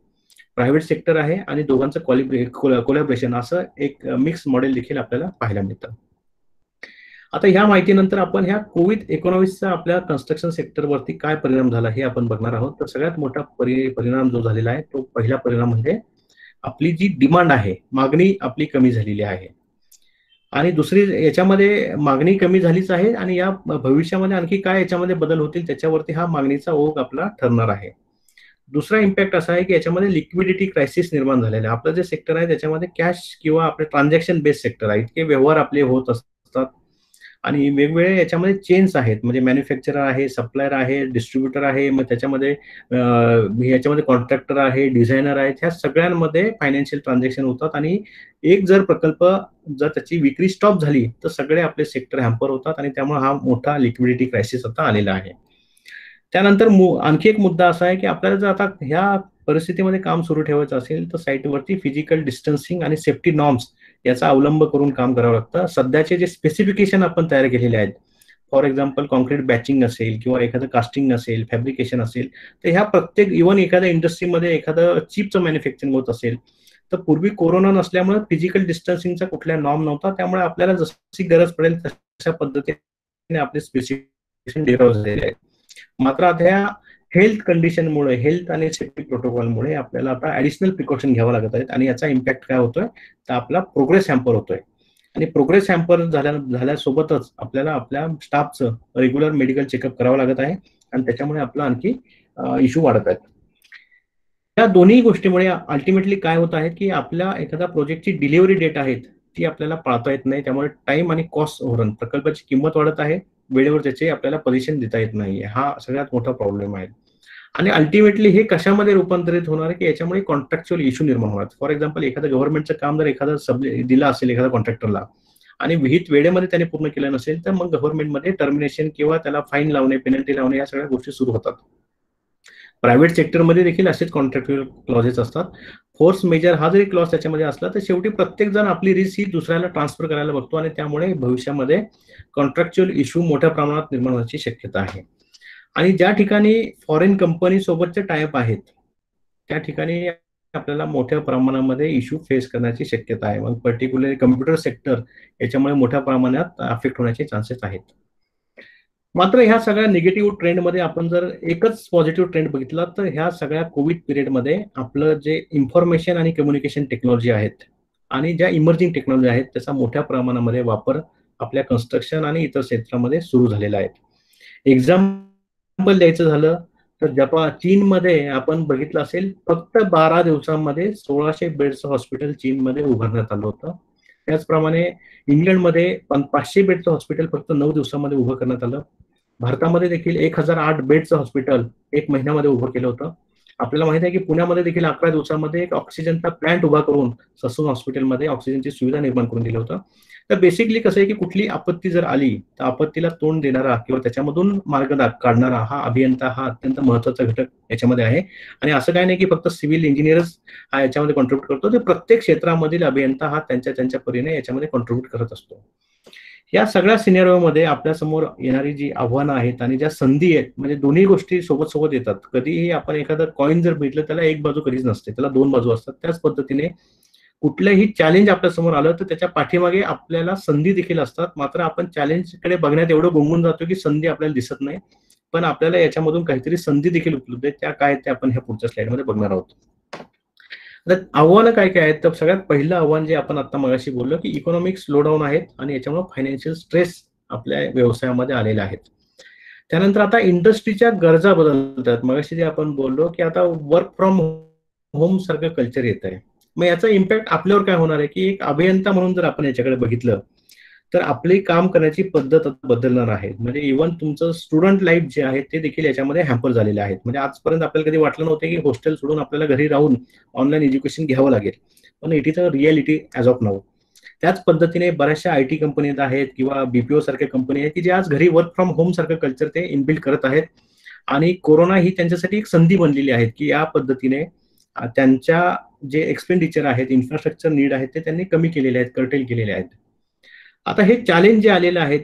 प्रायव्हेट सेक्टर आहे आणि दोघांचं कोलॅबोरेशन असं एक मिक्स मॉडेल देखील आपल्याला पाहायला मिळतं. आता ह्या माहितीनंतर आपण ह्या कोविड-19चा आपल्या कन्स्ट्रक्शन सेक्टरवरती काय परिणाम झाला हे आपण बघणार आहोत. तर सगळ्यात मोठा परिणाम जो झालेला आहे तो पहिला परिणाम म्हणजे आपली जी डिमांड आहे, मागणी आपली कमी झालेली आहे आणि दुसरी याच्यामध्ये मागणी कमी झालीच आहे आणि या भविष्यामध्ये आणखी काय याच्यामध्ये बदल होतील त्याच्यावरती हा मागणीचा ओघ आपला ठरणार आहे. दुसरा इम्पॅक्ट असा आहे की याच्यामध्ये लिक्विडिटी क्रायसिस निर्माण झालेला आहे. आपलं जे सेक्टर आहे त्याच्यामध्ये कॅश किंवा आपले ट्रान्झॅक्शन बेस्ड सेक्टर आहे, इतके व्यवहार आपले होत असतात आणि वेगवेगळे याच्यामध्ये चेन्स आहेत, म्हणजे मॅन्युफॅक्चरर आहे, सप्लायर आहे, डिस्ट्रीब्युटर आहे, मग त्याच्यामध्ये याच्यामध्ये कॉन्ट्रॅक्टर आहे, डिझायनर आहेत, ह्या सगळ्यांमध्ये फायनान्शियल ट्रान्झॅक्शन होतात. आणि एक जर प्रकल्प जर त्याची विक्री स्टॉप झाली तर सगळे आपले सेक्टर हॅम्पर होतात आणि त्यामुळे हा मोठा लिक्विडिटी क्रायसिस आता आलेला आहे. त्यानंतर आणखी एक मुद्दा असा आहे की आपल्याला जर आता ह्या परिस्थितीमध्ये काम सुरू ठेवायचं असेल तर साईटवरती फिजिकल डिस्टन्सिंग आणि सेफ्टी नॉर्म्स याचा अवलंब करून काम करावं लागतं. सध्याचे जे स्पेसिफिकेशन आपण तयार केलेले आहेत, फॉर एक्झाम्पल कॉन्क्रीट बॅचिंग असेल किंवा एखादं कास्टिंग असेल, फॅब्रिकेशन असेल, तर ह्या प्रत्येक इव्हन एखाद्या इंडस्ट्रीमध्ये एखादं चिपचं मॅन्युफॅक्चरिंग होत असेल तर पूर्वी कोरोना नसल्यामुळे फिजिकल डिस्टन्सिंगचा कुठला नॉर्म नव्हता. त्यामुळे आपल्याला जशी गरज पडेल तशा पद्धतीने आपले स्पेसिफिकेशन डेव्हलप झालेले आहेत. मात्र आता ह्या हेल्थ कंडिशनमुळे, हेल्थ आणि सेफ्टी प्रोटोकॉलमुळे आपल्याला आता ऍडिशनल प्रिकॉशन घ्यावं लागत आहेत आणि याचा इम्पॅक्ट काय होतोय तर आपला प्रोग्रेस हॅम्पर होतोय. आणि प्रोग्रेस हॅम्पर झाल्यासोबतच आपल्याला आपल्या स्टाफचं रेग्युलर मेडिकल चेकअप करावं लागत आहे आणि त्याच्यामुळे आपला आणखी इश्यू वाढत आहेत. या दोन्ही गोष्टीमुळे अल्टिमेटली काय होत आहे की आपल्या एखाद्या प्रोजेक्टची डिलिव्हरी डेट आहेत ती आपल्याला पाळता येत नाही. त्यामुळे टाइम आणि कॉस्ट ओव्हररन, प्रकल्पाची किंमत वाढत आहे, वेळेवर त्याचे आपल्याला पोझिशन देता येत नाही. हा सगळ्यात मोठा प्रॉब्लेम आहे. आणि अल्टिमेटली हे कशामध्ये रूपांतरित होणार की याच्यामुळे कॉन्ट्रॅक्च्युअल इश्यू निर्माण होणार. फॉर एक्झाम्पल एखादं गव्हर्नमेंटचं काम जर एखादा दिलं असेल एखाद्या कॉन्ट्रॅक्टरला आणि विहित वेळेमध्ये त्याने पूर्ण केलं नसेल तर मग गव्हर्नमेंटमध्ये टर्मिनेशन किंवा त्याला फाईन लावणे, पेनल्टी लावणे या सगळ्या गोष्टी सुरू होतात. प्रायव्हेट सेक्टरमध्ये देखील असेच कॉन्ट्रॅक्च्युअल क्लॉजेस असतात. फोर्स मेजर हा जरी क्लॉज त्याच्यामध्ये असला तर शेवटी प्रत्येक जण आपली रिस्क ही दुसऱ्याला ट्रान्सफर करायला बघतो आणि त्यामुळे भविष्यामध्ये कॉन्ट्रॅक्च्युअल इश्यू मोठ्या प्रमाणात निर्माण होण्याची शक्यता आहे. आणि ज्या ठिकाणी फॉरेन कंपनी सोबतचे टायअप आहेत त्या ठिकाणी आपल्याला मोठ्या प्रमाणामध्ये इश्यू फेस करण्याची शक्यता आहे. मग पर्टिक्युलरली कम्प्युटर सेक्टर याच्यामुळे मोठ्या प्रमाणात अफेक्ट होण्याचे चान्सेस आहेत. मात्र ह्या सगळ्या निगेटिव्ह ट्रेंडमध्ये आपण जर एकच पॉझिटिव्ह ट्रेंड बघितला तर ह्या सगळ्या कोविड पिरियडमध्ये आपलं जे इन्फॉर्मेशन आणि कम्युनिकेशन टेक्नॉलॉजी आहेत आणि ज्या इमर्जिंग टेक्नॉलॉजी आहेत त्याचा मोठ्या प्रमाणामध्ये वापर आपल्या कन्स्ट्रक्शन आणि इतर क्षेत्रामध्ये सुरू झालेला आहे. एक्झाम्पल द्यायचं झालं तर चीनमध्ये आपण बघितलं असेल फक्त 12 दिवसांमध्ये 1600 बेडचं हॉस्पिटल चीनमध्ये उभारण्यात आलं होतं. त्याचप्रमाणे इंग्लंडमध्ये 500 बेडचं हॉस्पिटल फक्त 9 दिवसांमध्ये उभं करण्यात आलं. भारतामध्ये देखील 1008 बेडचं हॉस्पिटल 1 महिन्यामध्ये उभं केलं होतं. आपल्याला माहिती आहे की पुण्यामध्ये देखील 11 दिवसामध्ये एक ऑक्सिजनचा प्लांट उभा करून ससून हॉस्पिटलमध्ये ऑक्सिजनची सुविधा निर्माण करून दिली होतं. तर बेसिकली कसं आहे की कुठली आपत्ती जर आली तर आपत्तीला तोंड देणारा किंवा त्याच्यामधून मार्ग काढणारा हा अभियंता हा अत्यंत महत्वाचा घटक याच्यामध्ये आहे. आणि असं काही नाही की फक्त सिव्हिल इंजिनियरच हा याच्यामध्ये कॉन्ट्रीब्युट करतो, ते प्रत्येक क्षेत्रामधील अभियंता हा त्यांच्या परीने याच्यामध्ये कॉन्ट्रीब्युट करत असतो. या सगळ्या सिनेरिओमध्ये आपल्यासमोर येणारी जी आव्हानं आहेत आणि ज्या संधी आहेत म्हणजे दोन्ही गोष्टी सोबत सोबत येतात. कधीही आपण एखादं कॉइन जर बघितलं त्याला एक बाजू कधीच नसते, त्याला 2 बाजू असतात. त्याच पद्धतीने कुठलंही चॅलेंज आपल्या समोर आलं तर त्याच्या पाठीमागे आपल्याला संधी देखील असतात. मात्र आपण चॅलेंजकडे बघण्यात एवढं गुंगून जातो की संधी आपल्याला दिसत नाही, पण आपल्याला याच्यामधून काहीतरी संधी देखील उपलब्ध आहेत. त्या काय ते आपण ह्या पुढच्या स्लाइडमध्ये बघणार आहोत. आव्हानं काय काय आहेत तर सगळ्यात पहिलं आव्हान जे आपण आता मगाशी बोललो की इकॉनॉमिक स्लोडाऊन आहेत आणि याच्यामुळे फायनान्शियल स्ट्रेस आपल्या व्यवसायामध्ये आलेले आहेत. त्यानंतर आता इंडस्ट्रीच्या गरजा बदलतात. मगाशी जे आपण बोललो की आता वर्क फ्रॉम होम सारखं कल्चर येत आहे. मग याचा इम्पॅक्ट आपल्यावर काय होणार आहे की एक अभियंता म्हणून जर आपण याच्याकडे बघितलं तर आपली काम करण्याची पद्धत बदलणार आहे. म्हणजे इव्हन तुमचं स्टुडंट लाईफ जे आहे ते देखील याच्यामध्ये हॅम्पर झालेले आहेत. म्हणजे आजपर्यंत आपल्याला कधी वाटलं नव्हतं की हॉस्टेल सोडून आपल्याला घरी राहून ऑनलाईन एज्युकेशन घ्यावं लागेल, पण it is a reality as of now. त्याच पद्धतीने बऱ्याचशा IT कंपनीज आहेत किंवा BPO सारख्या कंपनी आहेत की जे आज घरी वर्क फ्रॉम होम सारखं कल्चर ते इनबिल्ड करत आहेत. आणि कोरोना ही त्यांच्यासाठी एक संधी बनलेली आहे की या पद्धतीने त्यांच्या जे एक्सपेंडिचर आहेत, इन्फ्रास्ट्रक्चर नीड आहेत ते त्यांनी कमी केलेले आहेत, कर्टेल केलेले आहेत. आता हे चॅलेंज जे आलेले आहेत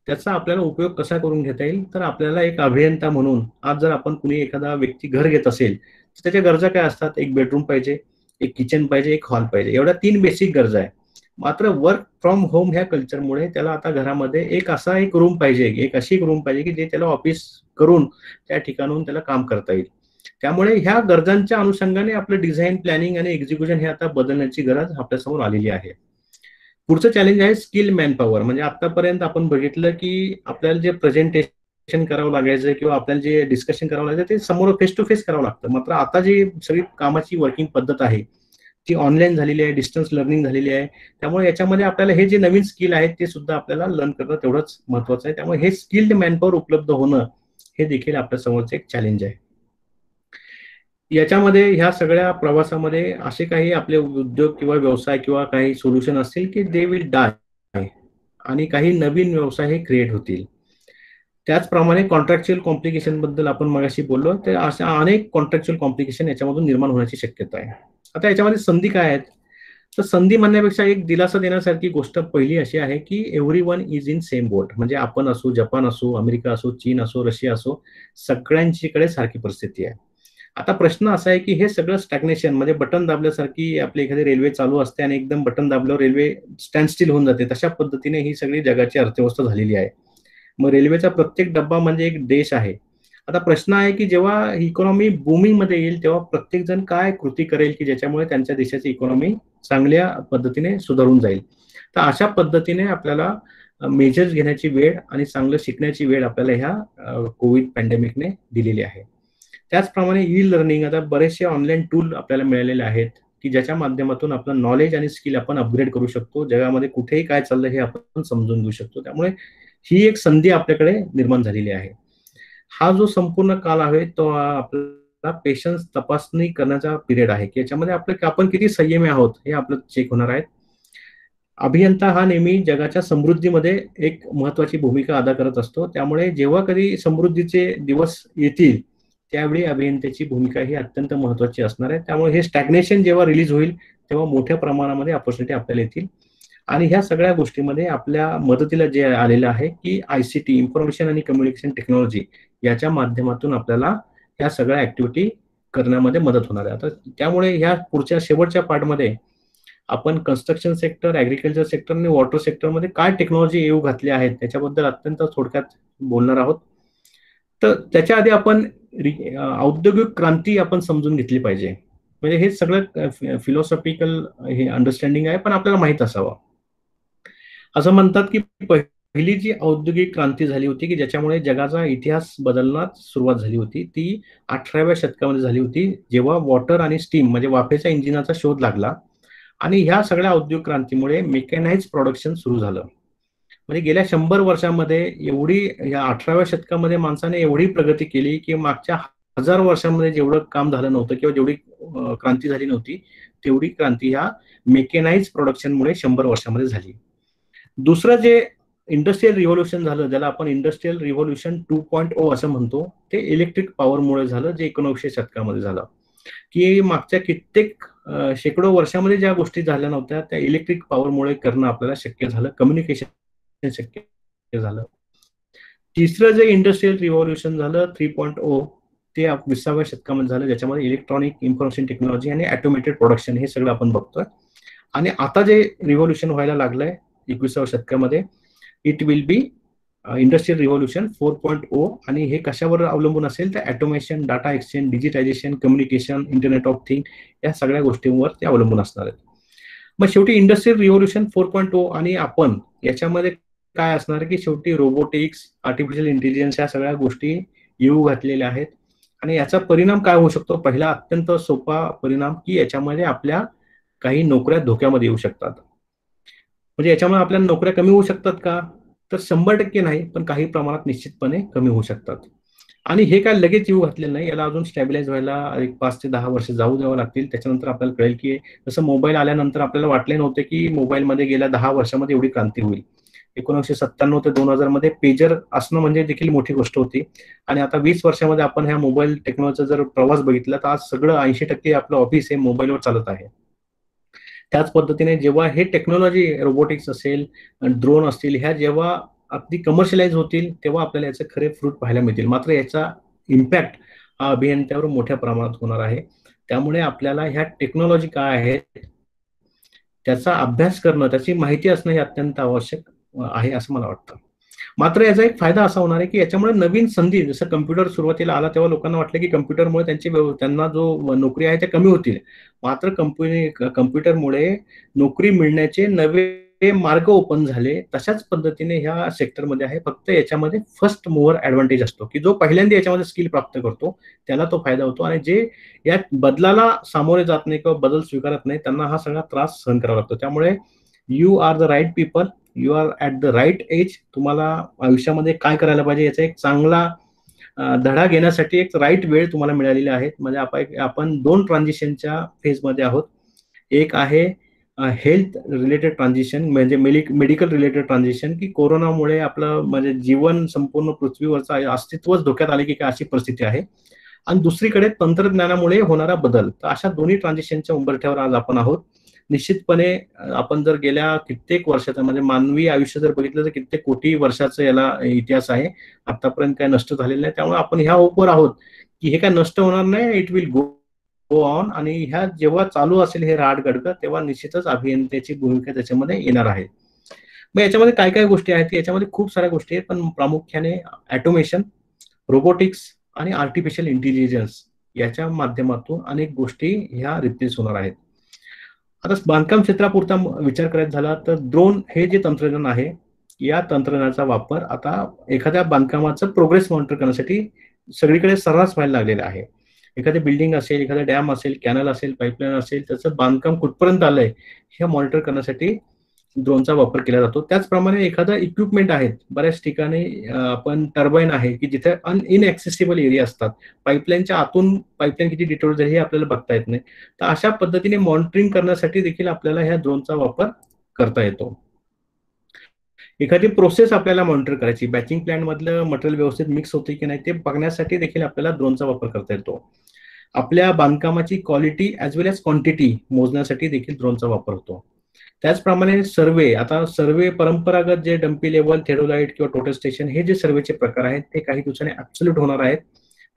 त्याचा आपल्याला उपयोग कसा करून घेता येईल तर आपल्याला एक अभियंता म्हणून आज जर आपण कुणी एखादा व्यक्ती घर घेत असेल तर त्याच्या गरजा काय असतात? एक बेडरूम पाहिजे, एक किचन पाहिजे, एक हॉल पाहिजे, एवढ्या 3 बेसिक गरजा आहे. मात्र वर्क फ्रॉम होम ह्या कल्चरमुळे त्याला आता घरामध्ये एक रूम पाहिजे, एक अशी रूम पाहिजे की जे त्याला ऑफिस करून त्या ठिकाणून त्याला काम करता येईल. त्यामुळे ह्या गरजांच्या अनुषंगाने आपलं डिझाईन, प्लॅनिंग आणि एक्झिक्युशन हे आता बदलण्याची गरज आपल्यासमोर आलेली आहे. पुढचं चॅलेंज आहे स्किल मॅनपॉवर. म्हणजे आतापर्यंत आपण बघितलं की आपल्याला जे प्रेझेंटेशन करावं लागायचं किंवा आपल्याला जे डिस्कशन करावं लागायचं ते समोर फेस टू फेस करावं लागतं. मात्र आता जी सगळी कामाची वर्किंग पद्धत आहे ती ऑनलाईन झालेली आहे, डिस्टन्स लर्निंग झालेली आहे. त्यामुळे याच्यामध्ये आपल्याला हे जे नवीन स्किल आहेत ते सुद्धा आपल्याला लर्न करणं तेवढंच महत्वाचं आहे. त्यामुळे हे स्किल्ड मॅनपॉवर उपलब्ध होणं हे देखील आपल्या समोरचं एक चॅलेंज आहे. याच्यामध्ये ह्या सगळ्या प्रवासामध्ये असे काही आपले उद्योग किंवा व्यवसाय किंवा काही सोल्युशन असतील की दे विल डाय आणि काही नवीन व्यवसाय हे क्रिएट होतील. त्याचप्रमाणे कॉन्ट्रॅक्च्युअल कॉम्प्लिकेशन बद्दल आपण मगाशी बोललो, तर अशा अनेक कॉन्ट्रॅक्च्युअल कॉम्प्लिकेशन याच्यामधून निर्माण होण्याची शक्यता आहे. आता याच्यामध्ये संधी काय आहेत, तर संधी म्हणण्यापेक्षा एक दिलासा देण्यासारखी गोष्ट पहिली अशी आहे की एव्हरीवन इज इन सेम बोट. म्हणजे आपण असो, जपान असो, अमेरिका असो, चीन असो, रशिया असो, सगळ्यांच्याकडे सारखी परिस्थिती आहे. आता प्रश्न असा आहे की हे सगळं स्टॅग्नेशन म्हणजे बटन दाबल्यासारखी आपली एखादी रेल्वे चालू असते आणि एकदम बटन दाबल्यावर रेल्वे स्टँड स्टिल होऊन जाते, तशा पद्धतीने ही सगळी जगाची अर्थव्यवस्था झालेली आहे. मग रेल्वेचा प्रत्येक डब्बा म्हणजे एक देश आहे. आता प्रश्न आहे की जेव्हा इकॉनॉमी बूमिंग मध्ये येईल तेव्हा प्रत्येक जण काय कृती करेल की ज्याच्यामुळे त्यांच्या देशाची इकॉनॉमी चांगल्या पद्धतीने सुधारून जाईल. तर अशा पद्धतीने आपल्याला मेजर्स घेण्याची वेळ आणि चांगलं शिकण्याची वेळ आपल्याला ह्या कोविड पॅन्डेमिकने दिलेली आहे. त्याचप्रमाणे ई लर्निंग, आता बरेचसे ऑनलाईन टूल आपल्याला मिळालेले आहेत की ज्याच्या माध्यमातून आपलं नॉलेज आणि स्किल आपण अपग्रेड करू शकतो. जगामध्ये कुठेही काय चाललं हे आपण समजून घेऊ शकतो. त्यामुळे ही एक संधी आपल्याकडे निर्माण झालेली आहे. हा जो संपूर्ण काल आहे तो आपल्याला पेशन्स तपासणी करण्याचा पिरियड आहे की याच्यामध्ये आपण किती संयमी आहोत हे आपलं चेक होणार आहे. अभियंता हा नेहमी जगाच्या समृद्धीमध्ये एक महत्वाची भूमिका अदा करत असतो. त्यामुळे जेव्हा कधी समृद्धीचे दिवस येतील त्यावेळी अभियंत्याची भूमिका ही अत्यंत महत्वाची असणार आहे. त्यामुळे हे स्टॅग्नेशन जेव्हा रिलीज होईल तेव्हा मोठ्या प्रमाणामध्ये ऑपॉर्च्युनिटी आपल्याला येतील. आणि ह्या सगळ्या गोष्टीमध्ये आपल्या मदतीला जे आलेलं आहे की ICT, इन्फॉर्मेशन आणि कम्युनिकेशन टेक्नॉलॉजी, याच्या माध्यमातून आपल्याला ह्या सगळ्या ऍक्टिव्हिटी करण्यामध्ये मदत होणार आहे. आता त्यामुळे ह्या पुढच्या शेवटच्या पार्टमध्ये आपण कन्स्ट्रक्शन सेक्टर, ऍग्रिकल्चर सेक्टर आणि वॉटर सेक्टरमध्ये काय टेक्नॉलॉजी येऊ घातल्या आहेत त्याच्याबद्दल अत्यंत थोडक्यात बोलणार आहोत. तर त्याच्या आधी आपण औद्योगिक क्रांती आपण समजून घेतली पाहिजे. म्हणजे हे सगळं फिलॉसॉफिकल हे अंडरस्टँडिंग आहे, पण आपल्याला माहित असावं. असं म्हणतात की पहिली जी औद्योगिक क्रांती झाली होती की ज्याच्यामुळे जगाचा इतिहास बदलण्यास सुरुवात झाली होती ती 18व्या शतकामध्ये झाली होती, जेव्हा वॉटर आणि स्टीम म्हणजे वाफेच्या इंजिनाचा शोध लागला आणि ह्या सगळ्या औद्योगिक क्रांतीमुळे मेकॅनाइज प्रोडक्शन सुरू झालं. म्हणजे गेल्या 100 वर्षामध्ये एवढी या 18व्या शतकामध्ये माणसाने एवढी प्रगती केली की मागच्या 1000 वर्षामध्ये जेवढं काम झालं नव्हतं किंवा जेवढी क्रांती झाली नव्हती तेवढी क्रांती ह्या मेकॅनाइज प्रोडक्शनमुळे 100 वर्षामध्ये झाली. दुसरं जे इंडस्ट्रियल रिव्होल्युशन झालं, ज्याला आपण इंडस्ट्रियल रिव्होल्युशन 2.0 असं म्हणतो, ते इलेक्ट्रिक पॉवरमुळे झालं, जे 1900 शतकामध्ये झालं. की मागच्या कित्येक शेकडो वर्षामध्ये ज्या गोष्टी झाल्या नव्हत्या त्या इलेक्ट्रिक पॉवरमुळे करणं आपल्याला शक्य झालं, कम्युनिकेशन शक्य झालं. तिसरं जे इंडस्ट्रियल रिव्होल्युशन झालं 3.0 ते 20व्या शतकामध्ये झालं, ज्याच्यामध्ये इलेक्ट्रॉनिक, इन्फॉर्मेशन टेक्नॉलॉजी आणि ऑटोमेटेड प्रोडक्शन हे सगळं आपण बघतोय. आणि आता जे रिव्होल्युशन व्हायला लागलंय 21व्या शतकामध्ये, it will be industrial revolution 4.0. आणि हे कशावर अवलंबून असेल तर automation, data exchange, digitisation, communication, internet of thing या सगळ्या गोष्टींवर ते अवलंबून असणार आहेत. मग शेवटी इंडस्ट्रियल रिव्होल्युशन 4.0 आणि आपण याच्यामध्ये काय असणार की शेवटी रोबोटिक्स, आर्टिफिशियल इंटेलिजन्स या सगळ्या गोष्टी येऊ घातलेल्या आहेत. आणि याचा परिणाम काय होऊ शकतो, पहिला अत्यंत सोपा परिणाम की याच्यामध्ये आपल्या काही नोकऱ्या धोक्यामध्ये येऊ शकतात. म्हणजे याच्यामुळे आपल्या नोकऱ्या कमी होऊ शकतात का, तर 100% नाही, पण काही प्रमाणात निश्चितपणे कमी होऊ शकतात. आणि हे काय लगेच येऊ घातलेलं नाही, याला अजून स्टॅबिलाइज व्हायला एक 5 ते 10 वर्ष जाऊ द्यावं लागतील. त्याच्यानंतर आपल्याला कळेल की जसं मोबाईल आल्यानंतर आपल्याला वाटले नव्हते की मोबाईलमध्ये गेल्या 10 वर्षामध्ये एवढी क्रांती होईल. 1997 ते 2000 मध्ये पेजर असणं म्हणजे देखील मोठी गोष्ट होती. आणि आता 20 वर्षामध्ये आपण ह्या मोबाईल टेक्नॉलॉजीचा जर प्रवास बघितला तर आज सगळं 80% आपलं ऑफिस हे मोबाईलवर चालत आहे. त्याच पद्धतीने जेव्हा हे टेक्नॉलॉजी, रोबोटिक्स असेल, ड्रोन असतील, ह्या जेव्हा अगदी कमर्शियलाइज होतील तेव्हा आपल्याला याचे खरे फ्रूट पाहायला मिळतील. मात्र याचा इम्पॅक्ट हा अभियंत्यावर मोठ्या प्रमाणात होणार आहे. त्यामुळे आपल्याला ह्या टेक्नॉलॉजी काय आहेत त्याचा अभ्यास करणं, त्याची माहिती असणं हे अत्यंत आवश्यक आहे असं मला वाटतं. मात्र याचा एक फायदा असा होणार आहे की याच्यामुळे नवीन संधी, जसं कम्प्युटर सुरुवातीला आला तेव्हा लोकांना वाटलं की कम्प्युटरमुळे त्यांना जो नोकरी आहे त्या कमी होतील. मात्र कम्प्युटरमुळे नोकरी मिळण्याचे नवे मार्ग ओपन झाले तशाच पद्धतीने ह्या सेक्टरमध्ये आहे. फक्त याच्यामध्ये फर्स्ट मूव्हर ऍडव्हान्टेज असतो की जो पहिल्यांदा याच्यामध्ये स्किल प्राप्त करतो त्याला तो फायदा होतो, आणि जे या बदलाला सामोरे जात नाही किंवा बदल स्वीकारत नाही त्यांना हा सगळा त्रास सहन करावा लागतो. त्यामुळे you are the right people, you are at the right age. तुम्हाला आयुष्यामध्ये काय करायला पाहिजे याचा एक चांगला धडा घेण्यासाठी एक राईट वेळ तुम्हाला मिळालेली आहे. म्हणजे आपण 2 ट्रान्झिशनच्या फेजमध्ये आहोत. एक आहे हेल्थ रिलेटेड ट्रान्झिशन, म्हणजे मेडिकल रिलेटेड ट्रान्झिशन, की कोरोनामुळे आपलं म्हणजे जीवन संपूर्ण पृथ्वीवरचं अस्तित्वच धोक्यात आले की काय अशी परिस्थिती आहे. आणि दुसरीकडे तंत्रज्ञानामुळे होणारा बदल. तर अशा दोन्ही ट्रान्झिशनच्या उंबरठ्यावर आज आपण आहोत. निश्चितपणे आपण जर गेल्या कित्येक वर्षाचा म्हणजे मानवी आयुष्य जर बघितलं तर कित्येक कोटी वर्षाचा याला इतिहास आहे. आतापर्यंत काय नष्ट झालेलं नाही. त्यामुळे आपण ह्या होपवर आहोत की हे काय नष्ट होणार नाही, इट विल गो ऑन. आणि ह्या जेव्हा चालू असेल हे राडगडगं तेव्हा निश्चितच अभियंत्याची भूमिका त्याच्यामध्ये येणार आहे. मग याच्यामध्ये काय काय गोष्टी आहेत, याच्यामध्ये खूप साऱ्या गोष्टी आहेत, पण प्रामुख्याने ऑटोमेशन, रोबोटिक्स आणि आर्टिफिशियल इंटेलिजन्स याच्या माध्यमातून अनेक गोष्टी ह्या रिप्लेस होणार आहेत. आता बांधकाम क्षेत्रापुरता विचार करायचा झाला तर ड्रोन हे जे तंत्रज्ञान आहे, या तंत्रज्ञानाचा वापर आता एखाद्या बांधकामाचं प्रोग्रेस मॉनिटर करण्यासाठी सगळीकडे सर्रास व्हायला लागलेला आहे. एखादी बिल्डिंग असेल, एखादा डॅम असेल, कॅनल असेल, पाईपलाईन असेल, त्याचं बांधकाम कुठपर्यंत आलंय हे मॉनिटर करण्यासाठी ड्रोनचा वापर केला जातो. त्याचप्रमाणे एखादा इक्विपमेंट आहेत, बऱ्याच ठिकाणी आपण टर्बाईन आहे की जिथे इनएक्सेसिबल एरिया असतात, पाईपलाईनच्या आतून पाईपलाईन किती डिटेल हे आपल्याला बघता येत नाही. तर अशा पद्धतीने मॉनिटरिंग करण्यासाठी देखील आपल्याला ह्या ड्रोनचा वापर करता येतो. एखादी प्रोसेस आपल्याला मॉनिटर करायची, बॅचिंग प्लॅन मधलं मटेरियल व्यवस्थित मिक्स होते की नाही ते बघण्यासाठी देखील आपल्याला ड्रोनचा वापर करता येतो. आपल्या बांधकामाची क्वालिटी ऍज वेल एज क्वांटिटी मोजण्यासाठी देखील ड्रोनचा वापर होतो. त्याचप्रमाणे सर्वे, आता सर्वे परंपरागत जे डम्पी लेवल, थेडोलाइट किंवा टोटल स्टेशन हे जे सर्वेचे प्रकार आहेत ते काही दिवसांनी ऍब्सोल्यूट होणार आहेत.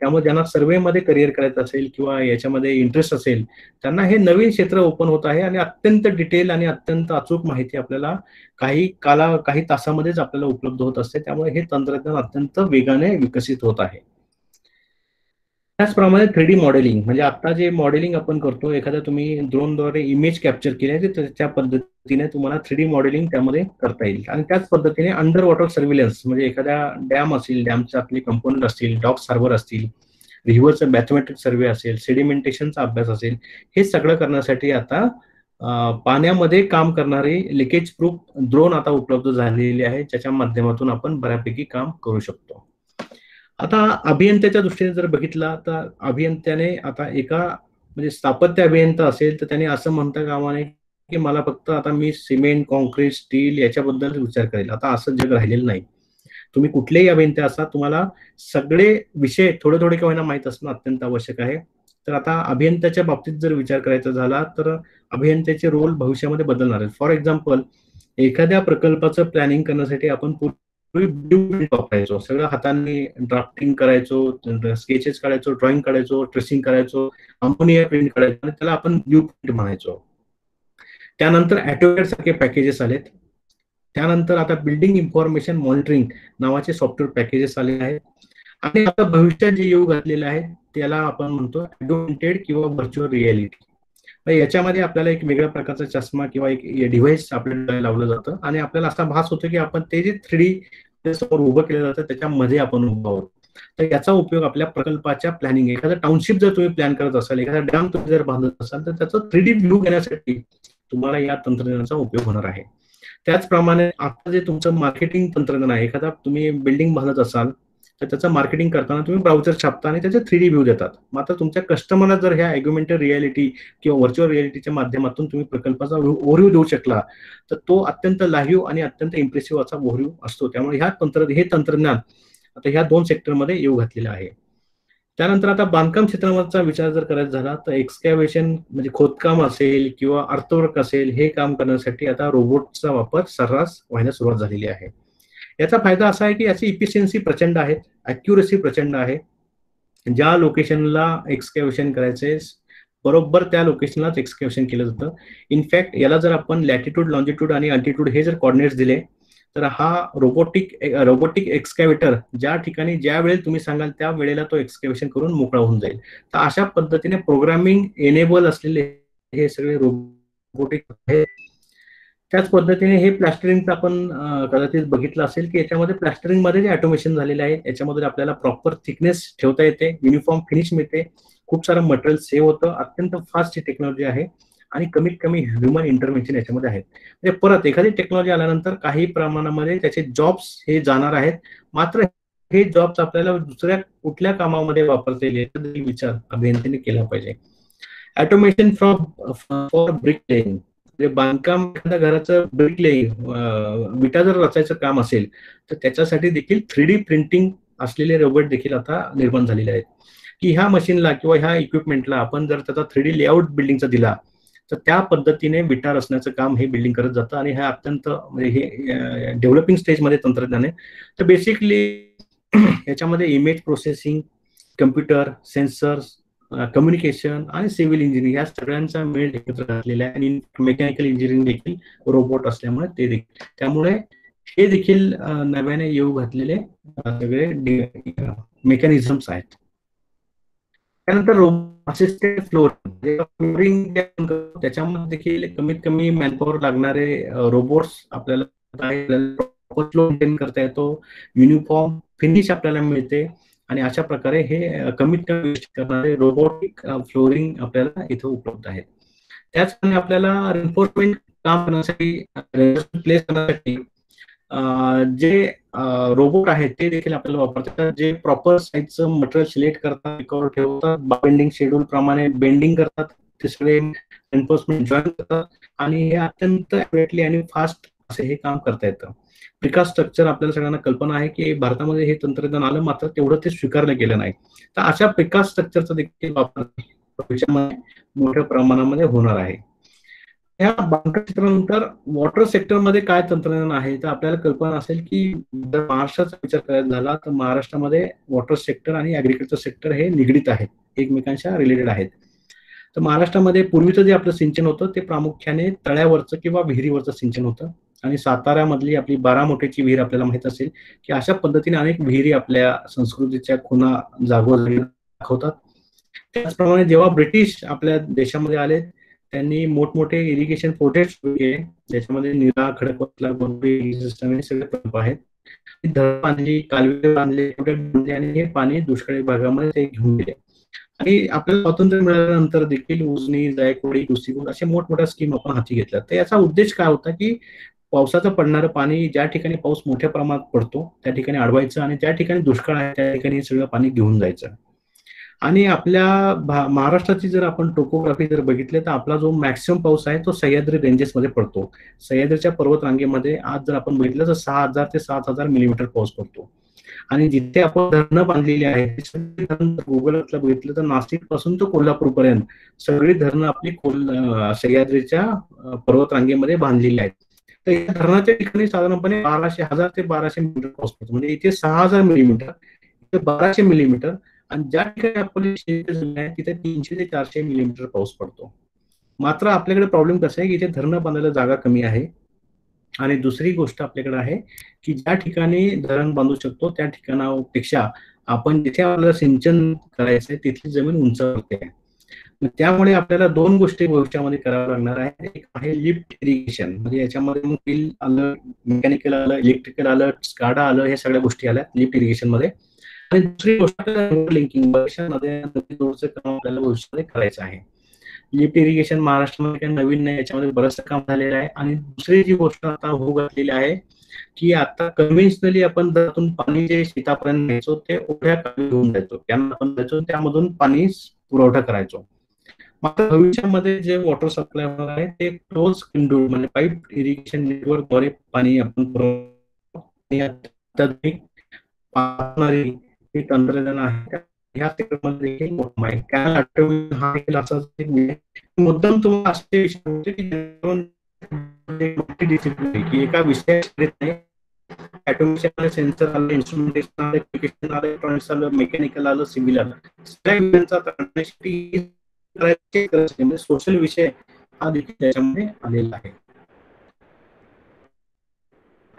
त्यामुळे ज्यांना सर्वेमध्ये करिअर करायचं असेल किंवा याच्यामध्ये इंटरेस्ट असेल त्यांना हे नवीन क्षेत्र ओपन होत आहे आणि अत्यंत डिटेल आणि अत्यंत अचूक माहिती आपल्याला काही तासामध्येच आपल्याला उपलब्ध होत असते. त्यामुळे हे तंत्रज्ञान अत्यंत वेगाने विकसित होत आहे. त्याचप्रमाणे 3D मॉडेलिंग, म्हणजे आता जे मॉडेलिंग आपण करतो, एखाद्या तुम्ही ड्रोनद्वारे इमेज कॅप्चर केली तर त्या पद्धतीने तुम्हाला 3D मॉडेलिंग त्यामध्ये करता येईल. आणि त्याच पद्धतीने अंडर वॉटर सर्व्हिलन्स, म्हणजे एखाद्या डॅम असेल, डॅमचे आपले कंपोनंट असतील, डॉक सर्व्हर असतील, रिव्हरचा मॅथमॅटिक सर्वे असेल, सेडिमेंटेशनचा अभ्यास असेल, हे सगळं करण्यासाठी आता पाण्यामध्ये काम करणारे लिकेज प्रूफ ड्रोन आता उपलब्ध झालेले आहेत, ज्याच्या माध्यमातून आपण बऱ्यापैकी काम करू शकतो. आता अभियंत्याच्या दृष्टीने जर बघितला तर अभियंत्याने आता एका म्हणजे स्थापत्य अभियंता असेल तर त्याने असं म्हणता कामा नये की मला फक्त आता मी सिमेंट, कॉन्क्रीट, स्टील याच्याबद्दल विचार करेल. आता असं जग राहिलेलं नाही. तुम्ही कुठलेही अभियंता असा, तुम्हाला सगळे विषय थोडे थोडे का होईना माहित असणं अत्यंत आवश्यक आहे. तर आता अभियंत्याच्या बाबतीत जर विचार करायचा झाला तर अभियंत्याचे रोल भविष्यामध्ये बदलणार आहेत. फॉर एक्झाम्पल, एखाद्या प्रकल्पाचं प्लॅनिंग करण्यासाठी आपण ब्ल्यूप्रिंट वापरायचो, सगळं हाताने ड्राफ्टिंग करायचो, स्केचेस काढायचो, ड्रॉइंग काढायचो, ट्रेसिंग करायचो, अमोनिया प्रिंट करायचो आणि त्याला आपण ब्ल्यूप्रिंट म्हणायचो. त्यानंतर ऑटोकॅड सारखे पॅकेजेस आलेत. त्यानंतर आता बिल्डिंग इन्फॉर्मेशन मॉनिटरिंग नावाचे सॉफ्टवेअर पॅकेजेस आले आहेत. आणि आता भविष्यात जे येऊ घातलेलं आहे त्याला आपण म्हणतो ऑग्मेंटेड किंवा व्हर्च्युअल रियालिटी. याच्यामध्ये आपल्याला एक वेगळ्या प्रकारचा चष्मा किंवा एक डिव्हाइस आपल्याला लावलं जातं आणि आपल्याला असा भास होतो की आपण ते जे 3D समोर उभं केलं जातं त्याच्यामध्ये आपण उभं आहोत. तर याचा उपयोग आपल्या प्रकल्पाच्या प्लॅनिंग, एखादा टाउनशिप जर तुम्ही प्लॅन करत असाल, एखादा डॅम तुम्ही जर बांधत असाल तर त्याचा 3D व्ह्यू घेण्यासाठी तुम्हाला या तंत्रज्ञानाचा उपयोग होणार आहे. त्याचप्रमाणे आता जे तुमचं मार्केटिंग तंत्रज्ञान आहे, एखादा तुम्ही बिल्डिंग बांधत असाल तर त्याचं मार्केटिंग करताना तुम्ही ब्राउझर छापता आणि त्याचे 3D व्ह्यू देतात. मात्र तुमच्या कस्टमरला जर ह्या ऑग्मेंटेड रियालिटी किंवा व्हर्च्युअल रियालिटीच्या माध्यमातून तुम्ही प्रकल्पाचा ओव्हरव्ह्यू देऊ शकला तर तो अत्यंत लाईव्ह आणि अत्यंत इम्प्रेसिव्ह असा ओव्हरव्ह्यू असतो. त्यामुळे हे तंत्रज्ञान आता ह्या 2 सेक्टरमध्ये येऊ घातलेलं आहे. त्यानंतर आता बांधकाम क्षेत्राचा विचार जर करायचा झाला तर एक्सकॅव्हेशन म्हणजे खोदकाम असेल किंवा अर्थवर्क असेल, हे काम करण्यासाठी आता रोबोटचा वापर सर्रास व्हायला सुरुवात झालेली आहे. याचा फायदा असा आहे की याची इफिशियन्सी प्रचंड आहे, अॅक्युरेसी प्रचंड आहे. ज्या लोकेशनला एक्सकॅव्हेशन करायचे बरोबर त्या लोकेशनलाच एक्सकॅव्हेशन केलं जातं. इनफॅक्ट याला जर आपण लॅटिट्यूड, लॉन्जिट्यूड आणि अल्टिट्यूड हे जर कॉर्डिनेट्स दिले तर हा रोबोटिक एक्सकॅव्हेटर ज्या ठिकाणी ज्या वेळेला तुम्ही सांगाल त्या वेळेला तो एक्सकॅव्हेशन करून मोकळा होऊन जाईल. तर अशा पद्धतीने प्रोग्रामिंग एनेबल असलेले हे सगळे रोबोटिक आहे. त्याच पद्धतीने हे प्लॅस्टरिंगचं आपण कदाचित बघितलं असेल की याच्यामध्ये प्लॅस्टरिंगमध्ये जे ऑटोमेशन झालेले आहे याच्यामध्ये आपल्याला प्रॉपर थिकनेस ठेवता येते, युनिफॉर्म फिनिश मिळते, खूप सारं मटेरियल सेव्ह होतं, अत्यंत फास्ट टेक्नॉलॉजी आहे आणि कमीत कमी ह्युमन इंटरव्हेन्शन याच्यामध्ये आहे. म्हणजे परत एखादी टेक्नॉलॉजी आल्यानंतर काही प्रमाणामध्ये त्याचे जॉब्स हे जाणार आहेत, मात्र हे जॉब्स आपल्याला दुसऱ्या कुठल्या कामामध्ये वापरता येईल याचा विचार अभियंत्याने केला पाहिजे. ऑटोमेशन फॉर ब्रिक लेइंग, म्हणजे बांधकाम एखाद्या घराचं ब्रिक लेइंग, विटा जर रचायचं काम असेल तर त्याच्यासाठी देखील 3D प्रिंटिंग असलेले रोबोट देखील आता निर्माण झालेले आहेत, की ह्या मशीनला किंवा ह्या इक्विपमेंटला आपण जर त्याचा 3D लेआउट बिल्डिंगचा दिला तर त्या पद्धतीने विटा रचण्याचं काम हे बिल्डिंग करत जातं आणि हे अत्यंत म्हणजे हे डेव्हलपिंग स्टेजमध्ये तंत्रज्ञान आहे. तर बेसिकली याच्यामध्ये image processing, computer, sensors, communication आणि सिव्हिल इंजिनिअरिंग या सगळ्यांचा मेळ एकत्र घातलेला आहे आणि मेकॅनिकल इंजिनिअरिंग देखील रोबोट असल्यामुळे ते देखील, त्यामुळे हे देखील नव्याने येऊ घातलेले सगळे मेकॅनिझम्स आहेत. त्यानंतर असिस्टेड फ्लोरिंग त्याच्यामध्ये देखील कमीत कमी मॅनपॉवर लागणारे रोबोट्स आपल्याला करता येतो, युनिफॉर्म फिनिश आपल्याला मिळते आणि अशा प्रकारे हे कमीत कमी करणारे रोबोटिक फ्लोरिंग आपल्याला इथे उपलब्ध आहेत. त्याचप्रमाणे आपल्याला रिन्फोर्समेंट काम करण्यासाठी, प्लेस करण्यासाठी जे रोबोट आहेत ते देखील आपल्याला वापरतात, जे प्रॉपर साईजचं मटेरियल सिलेक्ट करतात, रिकॉर्ड ठेवतात, बेंडिंग शेड्यूल प्रमाणे बेंडिंग करतात, ते सगळे एन्फोर्समेंट जॉईन करतात आणि हे अत्यंत ॲक्युरेटली आणि फास्ट असे हे काम करता येतं. प्रिकास्ट स्ट्रक्चर आपल्याला सगळ्यांना कल्पना आहे की भारतामध्ये हे तंत्रज्ञान आलं, मात्र तेवढं ते स्वीकारलं गेलं नाही. तर अशा प्रिकास्ट स्ट्रक्चरचा देखील वापर भविष्यामध्ये मोठ्या प्रमाणामध्ये होणार आहे. या बांधकाम क्षेत्रानंतर वॉटर सेक्टरमध्ये काय तंत्रज्ञान आहे तर आपल्याला कल्पना असेल की जर महाराष्ट्राचा विचार करायचा झाला तर महाराष्ट्रामध्ये वॉटर सेक्टर आणि ऍग्रिकल्चर सेक्टर हे निगडीत आहेत, एकमेकांच्या रिलेटेड आहेत. तर महाराष्ट्रामध्ये पूर्वीचं जे आपलं सिंचन होतं ते प्रामुख्याने तळ्यावरचं किंवा विहिरीवरचं सिंचन होतं आणि साताऱ्यामधली आपली बारामोटेची विहीर आपल्याला माहित असेल की अशा पद्धतीने अनेक विहिरी आपल्या संस्कृतीच्या खुणा जागोजागी दाखवतात. त्याचप्रमाणे जेव्हा ब्रिटिश आपल्या देशामध्ये आले त्यांनी मोठमोठे इरिगेशन प्रोजेक्ट केले, ज्याच्यामध्ये निरा, खडकवासला, गोंडे सिस्टम हे सगळे प्रकल्प आहेत. धरण बांधली, कालवे बांधले आणि हे पाणी दुष्काळी भागामध्ये ते घेऊन गेले. आणि आपल्याला स्वातंत्र्य मिळाल्यानंतर देखील उजनी, जायकवाडी, कुस्तीपूर अशा मोठमोठ्या स्कीम आपण हाती घेतल्या. तर याचा उद्देश काय होता की पावसाचं पडणारं पाणी ज्या ठिकाणी पाऊस मोठ्या प्रमाणात पडतो त्या ठिकाणी अडवायचं आणि ज्या ठिकाणी दुष्काळ आहे त्या ठिकाणी हे सगळं पाणी घेऊन जायचं. आणि आपल्या महाराष्ट्राची जर आपण टोपोग्राफी जर बघितली तर आपला जो मॅक्सिमम पाऊस आहे तो सह्याद्री रेंजेसमध्ये पडतो. सह्याद्रीच्या पर्वत रांगेमध्ये आज जर आपण बघितलं तर 6000 ते 7000 मिलीमीटर पाऊस पडतो. आणि जिथे आपण धरणं बांधलेली आहेत गुगलला बघितलं तर नाशिक पासून तर कोल्हापूर पर्यंत सगळी धरणं आपली सह्याद्रीच्या पर्वत रांगेमध्ये बांधलेली आहेत. तर या धरणाच्या ठिकाणी साधारणपणे 1000 ते 1200 मिलीमीटर पाऊस पडतो. म्हणजे इथे 6000 मिलीमीटर, इथे 1200 मिलीमीटर आणि ज्या ठिकाणी आपली जमीन आहे तिथे 300 ते 400 मिलीमीटर पाऊस पडतो. मात्र आपल्याकडे प्रॉब्लेम कसा आहे की इथे धरणं बांधायला जागा कमी आहे आणि दुसरी गोष्ट आपल्याकडे आहे की ज्या ठिकाणी धरण बांधू शकतो त्या ठिकाणापेक्षा आपण जिथे आपल्याला सिंचन करायचं आहे तिथली जमीन उंचावरती आहे. त्यामुळे आपल्याला दोन गोष्टी भविष्यामध्ये कराव्या लागणार आहेत. एक आहे लिफ्ट इरिगेशन, म्हणजे याच्यामध्ये मग बिल आलं, मेकॅनिकल आलं, इलेक्ट्रिकल आलं, स्काडा आलं, हे सगळ्या गोष्टी आल्या लिफ्ट इरिगेशन मध्ये. आणि दुसरी गोष्ट लिंकिंग, नदीजोडचं काम आपल्याला भविष्यामध्ये करायचं आहे. लिफ्ट इरिगेशन महाराष्ट्रामध्ये काही नवीन नाही, याच्यामध्ये बरंचसं काम झालेलं आहे. आणि दुसरी जी गोष्ट आता होऊ घातलेली आहे की आता कन्व्हेन्शनली आपण त्यातून पाणी जे शेतापर्यंत न्यायचो ते ओढ्या घेऊन जायचो, त्यांना आपण द्यायचो, त्यामधून पाणी पुरवठा करायचो. मात्र भविष्यामध्ये जे वॉटर सप्लाय होणार आहे ते क्लोज कंडूर म्हणजे पाईप इरिगेशन नेटवर्कद्वारे पाणी आपण हे तंत्रज्ञान आहे. ह्या सेक्टरमध्ये देखील मोठं आहे. मुद्दाम तुम्हाला असे विषय की एका विषयात ऑटोमेशन, सेन्सर आलं, इन्स्ट्रुमेंटेशन आलं, ऍप्लिकेशन आलं, इलेक्ट्रॉनिक्स आलं, मेकॅनिकल आलं, सिव्हिल आलं, सगळ्या सोशल विषय हा देखील त्याच्यामध्ये आलेला आहे.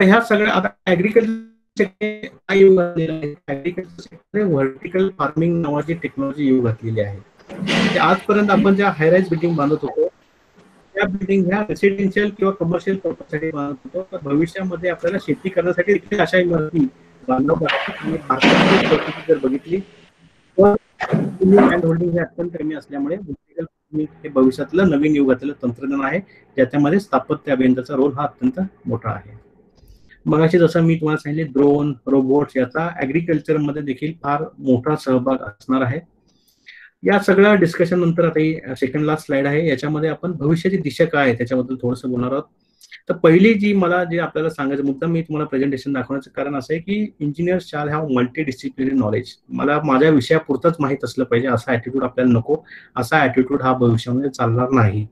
ह्या सगळ्या आता ऍग्रिकल्चर व्हर्टिकल फार्मिंग नावाची टेक्नॉलॉजी येऊ घातलेली आहे. आजपर्यंत आपण ज्या हायराईज बिल्डिंग बांधत होतो त्या बिल्डिंग ह्या रेसिडेन्शियल किंवा कमर्शियल पर्पजसाठी बांधत होतो. तर भविष्यामध्ये आपल्याला शेती करण्यासाठी देखील अशा इमारती बांधव लागतात. आणि भारताची परिस्थिती जर बघितली तर लँड होल्डिंग हे अत्यंत कमी असल्यामुळे हे भविष्यातलं नवीन युगातलं तंत्रज्ञान आहे, ज्याच्यामध्ये स्थापत्य अभियंत्याचा रोल हा अत्यंत मोठा आहे. मगाशी जसं मी तुम्हाला सांगितले ड्रोन, रोबोट्स याचा ऍग्रिकल्चर मध्ये देखील फार मोठा सहभाग असणार आहे. या सगळ्या डिस्कशन नंतर आता ही सेकंड लास्ट स्लाइड आहे, याच्यामध्ये आपण भविष्याची दिशा काय आहे त्याच्याबद्दल थोडंसं बोलणार आहोत. तर पहिली जी मला जे आपल्याला सांगायचं मुद्दा मी तुम्हाला प्रेझेंटेशन दाखवण्याचं कारण असं आहे की engineer shall have multi disciplinary knowledge. मला माझ्या विषयापुरतंच माहित असलं पाहिजे असा ऍटिट्यूड आपल्याला नको. असा ऍटिट्यूड हा भविष्यामध्ये चालणार नाही.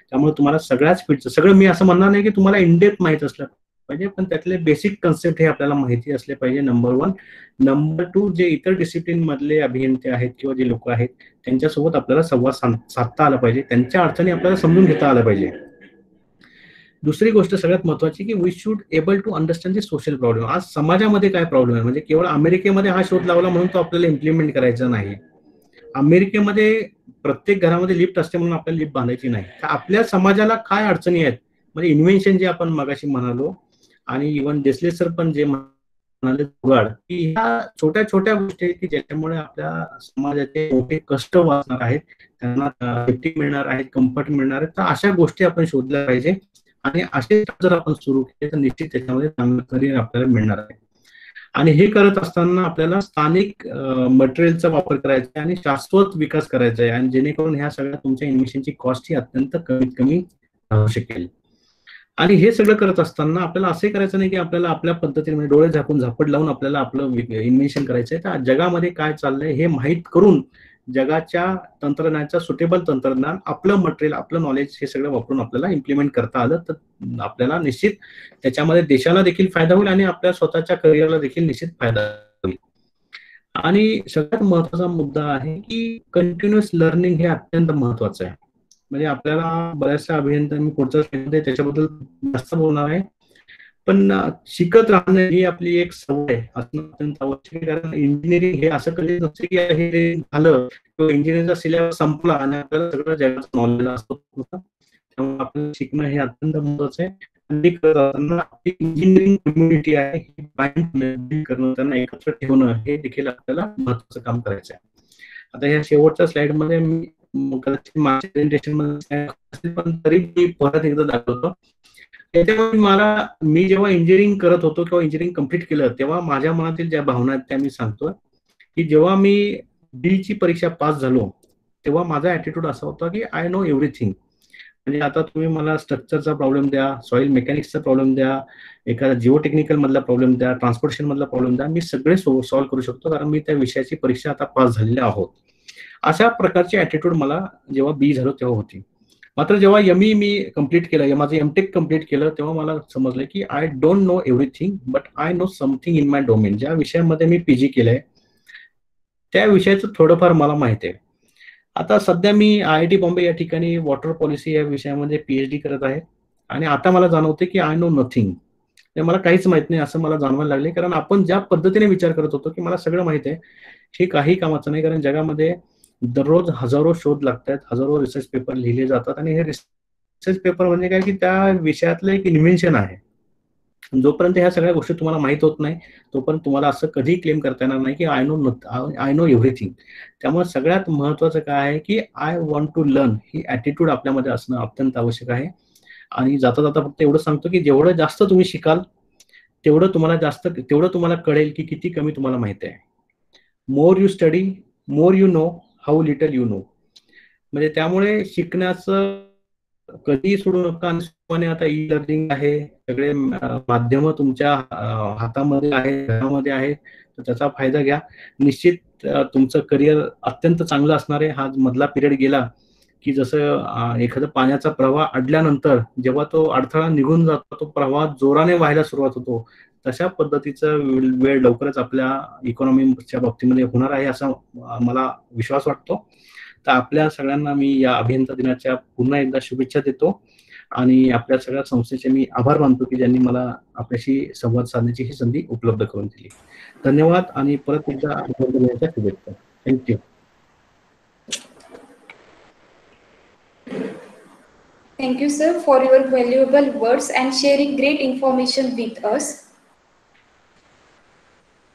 त्यामुळे तुम्हाला सगळ्याच फील्डचं सगळं मी असं म्हणणार नाही की तुम्हाला इनडेप्थ माहित असलं पाहिजे, पण त्यातले बेसिक कन्सेप्ट हे आपल्याला माहिती असले पाहिजे. नंबर 1. नंबर 2, जे इतर डिसिप्लिन मधले अभियंते आहेत किंवा जे लोक आहेत त्यांच्यासोबत आपल्याला संवाद साधता आला पाहिजे, त्यांच्या अडचणी आपल्याला समजून घेता आल्या पाहिजे. दुसरी गोष्ट सगळ्यात महत्वाची की we should able to understand the social problem. आज समाजामध्ये काय प्रॉब्लेम आहे, म्हणजे केवळ अमेरिकेमध्ये हा शोध लावला म्हणून तो आपल्याला इम्प्लिमेंट करायचा नाही. अमेरिकेमध्ये प्रत्येक घरामध्ये लिफ्ट असते म्हणून आपल्याला लिफ्ट बांधायची नाही. तर आपल्या समाजाला काय अडचणी आहेत, म्हणजे इन्व्हेन्शन जे आपण मगाशी म्हणालो आणि इव्हन डेसले सर पण जे म्हणाले जुगाड, की ह्या छोट्या छोट्या गोष्टी आहेत की ज्याच्यामुळे आपल्या समाजाचे मोठे कष्ट वाचणार आहेत, त्यांना सेफ्टी मिळणार आहे, कम्फर्ट मिळणार आहे. तर अशा गोष्टी आपण शोधल्या पाहिजे आणि असे जर आपण सुरू केले तर निश्चित त्याच्यामध्ये चांगलं करिअर आपल्याला मिळणार आहे. आणि हे करत असताना आपल्याला स्थानिक मटेरियलचा वापर करायचा आहे आणि शाश्वत विकास करायचा आहे, आणि जेणेकरून ह्या सगळ्या तुमच्या इन्व्हेन्शनची कॉस्ट ही अत्यंत कमीत कमी राहू शकेल. आणि हे सगळं करत असताना आपल्याला असे करायचं नाही की आपल्याला आपल्या पद्धतीने म्हणजे डोळे झाकून झापड लावून आपल्याला आपलं इन्व्हेन्शन करायचंय. तर जगामध्ये काय चाललंय हे माहीत करून जगाच्या तंत्रज्ञानाचं सुटेबल तंत्रज्ञान, आपलं मटेरियल, आपलं नॉलेज हे सगळं वापरून आपल्याला इम्प्लिमेंट करता आलं तर आपल्याला निश्चित त्याच्यामध्ये देशाला देखील फायदा होईल आणि आपल्या स्वतःच्या करिअरला देखील निश्चित फायदा होईल. आणि सगळ्यात महत्वाचा मुद्दा आहे की कंटिन्युअस लर्निंग हे अत्यंत महत्वाचं आहे. म्हणजे आपल्याला बऱ्याचशा अभियंता मी पुढच्या स्लाइडमध्ये त्याच्याबद्दल जास्त बोलणार आहे, पण शिकत राहणं ही आपली एक सवय असणं अत्यंत आवश्यक आहे. कारण इंजिनिअरिंग हे असं कधी नसतं की हे झालं किंवा इंजिनिअरिंगचा सिलेबस संपला आणि आपल्याला सगळं जगाचं नॉलेज असतं. त्यामुळे आपल्याला शिकणं हे अत्यंत महत्वाचं आहे. आणि करत असताना आपली इंजिनिअरिंग कम्युनिटी आहे ही बिल्ड करणं, त्यांना एकत्र ठेवणं हे देखील आपल्याला महत्वाचं काम करायचं आहे. आता या शेवटच्या स्लाइड मध्ये मी माझ्या प्रेझेंटेशन मध्ये पण तरी मी परत एकदा दाखवतो. त्याच्यामुळे मी जेव्हा इंजिनिअरिंग करत होतो किंवा इंजिनिअरिंग कम्प्लीट केलं तेव्हा माझ्या मनातील ज्या भावना आहेत त्या मी सांगतो की जेव्हा मी डी ची परीक्षा पास झालो तेव्हा माझा ऍटिट्यूड असा होता की आय नो एव्हरीथिंग. म्हणजे आता तुम्ही मला स्ट्रक्चरचा प्रॉब्लेम द्या, सॉइल मेकॅनिक्सचा प्रॉब्लेम द्या, एखादा जिओ टेक्निकल मधला प्रॉब्लेम द्या, ट्रान्सपोर्टेशन मधला प्रॉब्लेम द्या, मी सगळे सॉल्व्ह करू शकतो कारण मी त्या विषयाची परीक्षा आता पास झालेली आहोत. अशा प्रकारची ऍटिट्यूड मला जेव्हा बी झालो तेव्हा होती. मात्र जेव्हा एमई मी कम्प्लीट केलं, माझं एमटेक कम्प्लीट केलं तेव्हा मला समजलं की I don't know everything but I know something in my domain. ज्या विषयामध्ये मी पीजी केलंय त्या विषयाचं थोडंफार मला माहिती आहे. आता सध्या मी IIT बॉम्बे या ठिकाणी वॉटर पॉलिसी या विषयामध्ये PhD करत आहे आणि आता मला जाणवते की आय नो नथिंग. मला काहीच माहित नाही असं मला जाणवायला लागले, कारण आपण ज्या पद्धतीने विचार करत होतो की मला सगळं माहित आहे, हे काही कामाचं नाही. कारण जगामध्ये दररोज हजारो शोध लागतात, हजारो रिसर्च पेपर लिहिले जातात आणि हे रिसर्च पेपर म्हणजे काय की त्या विषयातलं एक इन्व्हेन्शन आहे. जोपर्यंत ह्या सगळ्या गोष्टी तुम्हाला माहित होत नाही तोपर्यंत तुम्हाला असं कधी क्लेम करता येणार नाही की आय नो एव्हरीथिंग. त्यामुळे सगळ्यात महत्वाचं काय आहे की आय वॉन्ट टू लर्न ही ऍटिट्यूड आपल्यामध्ये असणं अत्यंत आवश्यक आहे. आणि जाता जाता फक्त एवढं सांगतो की जेवढं जास्त तुम्ही शिकाल तेवढं तुम्हाला कळेल की किती कमी तुम्हाला माहिती आहे. More you study more you know, how little you know. म्हणजे त्यामुळे शिकण्याचं कधी सोडू नका. आणि आता ई लर्निंग आहे, सगळे माध्यम तुमच्या हातामध्ये आहे, घरामध्ये आहे, तर त्याचा फायदा घ्या. निश्चित तुमचं करिअर अत्यंत चांगलं असणार आहे. हा मधला पिरियड गेला की जसं एखादा पाण्याचा प्रवाह अडल्यानंतर जेव्हा तो अडथळा निघून जातो, तो प्रवाह जोराने व्हायला सुरुवात होतो, तशा पद्धतीचा वेळ लवकरच आपल्या इकॉनॉमीच्या बाबतीमध्ये होणार आहे असा मला विश्वास वाटतो. तर आपल्या सगळ्यांना मी या अभियंता दिनाच्या पुन्हा एकदा शुभेच्छा देतो आणि आपल्या सगळ्या संस्थेचे मी आभार मानतो की ज्यांनी मला आपल्याशी संवाद साधण्याची ही संधी उपलब्ध करून दिली. धन्यवाद आणि परत एकदा अभियंता दिनाच्या शुभेच्छा. Thank you. Thank you, sir, for your valuable words and sharing great information with us.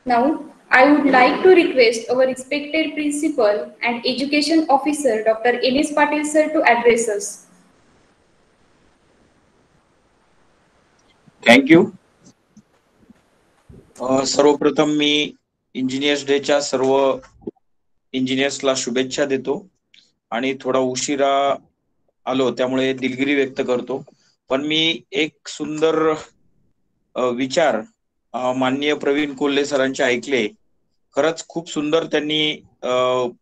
Now, I would like to request our respected principal and education officer, Dr. N.S. Patil sir, to address us. Thank you. सर्वप्रथम मी इंजिनियर्स डेच्या सर्व इंजिनियर्सला शुभेच्छा देतो आणि थोडा उशिरा आलो त्यामुळे दिलगिरी व्यक्त करतो. पण मी एक सुंदर विचार माननीय प्रवीण कोल्हे सरांचे ऐकले. खरंच खूप सुंदर त्यांनी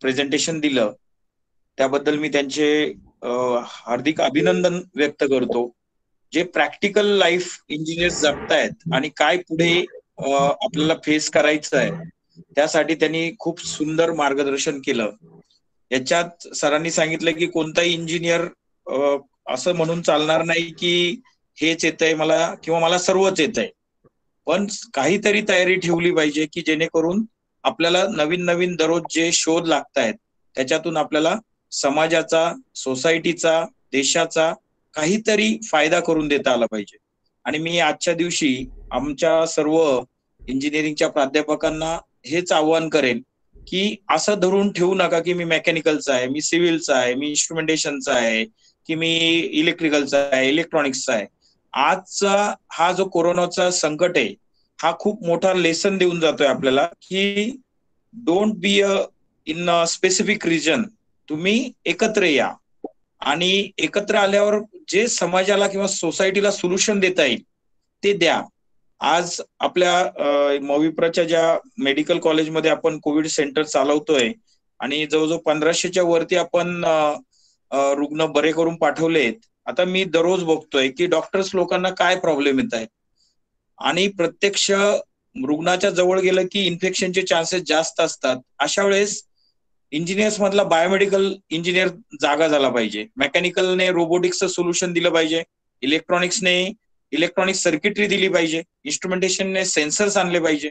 प्रेझेंटेशन दिलं. त्याबद्दल मी त्यांचे हार्दिक अभिनंदन व्यक्त करतो. जे प्रॅक्टिकल लाईफ इंजिनियर्स जगतायत आणि काय पुढे आपल्याला फेस करायचं आहे त्यासाठी त्यांनी खूप सुंदर मार्गदर्शन केलं. याच्यात सरांनी सांगितलं की कोणताही इंजिनियर असं म्हणून चालणार नाही की हेच येतंय मला किंवा मला सर्वच येतंय, पण काहीतरी तयारी ठेवली पाहिजे की जेणेकरून आपल्याला नवीन नवीन दररोज जे शोध लागतायत त्याच्यातून आपल्याला समाजाचा, सोसायटीचा, देशाचा काहीतरी फायदा करून देता आला पाहिजे. आणि मी आजच्या दिवशी आमच्या सर्व इंजिनिअरिंगच्या प्राध्यापकांना हेच आव्हान करेन की असं धरून ठेवू नका की मी मेकॅनिकलचा आहे, मी सिव्हिलचा आहे, मी इन्स्ट्रुमेंटेशनचा आहे, की मी इलेक्ट्रिकलचा आहे, इलेक्ट्रॉनिक्सचा आहे. आजचा हा जो कोरोनाचा संकट आहे हा खूप मोठा लेसन देऊन जातोय आपल्याला की don't be in a specific region. तुम्ही एकत्र या आणि एकत्र आल्यावर जे समाजाला किंवा सोसायटीला सोल्युशन देता येईल ते द्या. आज आपल्या मोविप्राच्या ज्या मेडिकल कॉलेजमध्ये आपण कोविड सेंटर चालवतोय आणि जवळजवळ 1500च्या वरती आपण रुग्ण बरे करून पाठवलेत. आता मी दररोज बघतोय की डॉक्टर्स लोकांना काय प्रॉब्लेम येत आहेत आणि प्रत्यक्ष रुग्णाच्या जवळ गेलं की इन्फेक्शनचे चान्सेस जास्त असतात. अशा वेळेस इंजिनियर्स मधला बायोमेडिकल इंजिनियर जागा झाला पाहिजे, मेकॅनिकलने रोबोटिक्सचं सोल्युशन दिलं पाहिजे, इलेक्ट्रॉनिक्सने इलेक्ट्रॉनिक सर्किटरी दिली पाहिजे, इन्स्ट्रुमेंटेशनने सेन्सर्स आणले पाहिजे